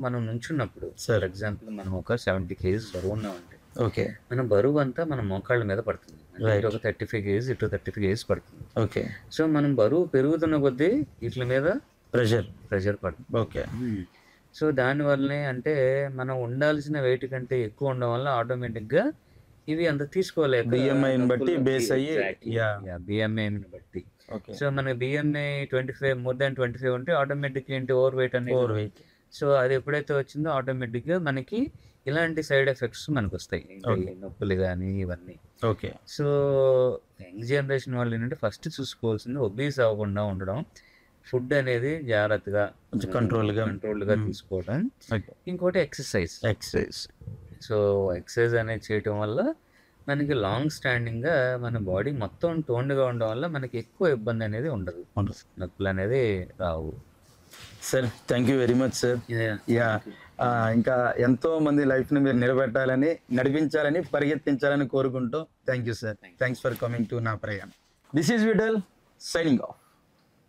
మనం నుంచున్నప్పుడు ఫర్ ఎగ్జాంపుల్ మనం ఒక 70 kgs బరువు ఉన్నామంటే ఓకే మన బరువు అంతా మన మోకాళ్ళ మీద పడుతుంది. ఇటు ఒక 35 kgs, ఇటు 35 kgs పడుతుంది. ఓకే. సో మనం బరువు పెరుగుతున్న కొద్దీ వీటి మీద ప్రెషర్ పడుతుంది. ఓకే. సో దానివల్లనే అంటే మనం ఉండాల్సిన వెయిట్ కంటే ఎక్కువ ఉండడం వల్ల ఆటోమేటిక్గా ఇవి అంత తీసుకోలేక బిఎంఐని బట్టి బేస్ అయ్యి బిఎంఐని బట్టి. సో మనకి బిఎంఐ 25 మోర్ దాన్ 25 ఉంటే ఆటోమేటిక్ ఏంటి ఓవర్ వెయిట్ అనేది. సో అది ఎప్పుడైతే వచ్చిందో ఆటోమేటిక్గా మనకి ఇలాంటి సైడ్ ఎఫెక్ట్స్ మనకు వస్తాయి, నొప్పులు కానీ ఇవన్నీ. ఓకే. సో యంగ్ జనరేషన్ వాళ్ళు ఏంటంటే ఫస్ట్ చూసుకోవాల్సింది ఒబీస్ అవ్వకుండా ఉండడం, ఫుడ్ అనేది జాగ్రత్తగా కంట్రోల్గా తీసుకోవడం. ఇంకోటి ఎక్సర్సైజ్. సో ఎక్సర్సైజ్ అనేది చేయటం వల్ల మనకి లాంగ్ స్టాండింగ్గా మన బాడీ మొత్తం టోన్డ్గా ఉండడం వల్ల మనకి ఎక్కువ ఇబ్బంది అనేది ఉండదు, నొప్పులు అనేది రావు. Sir thank you very much sir. ఇంకా ఎంతో మంది లైఫ్ని మీరు నిలబెట్టాలని, నడిపించాలని, పరిగెత్తించాలని కోరుకుంటూ thank you sir. Thanks for coming to నా ప్రయాణం. This is Vithal signing of.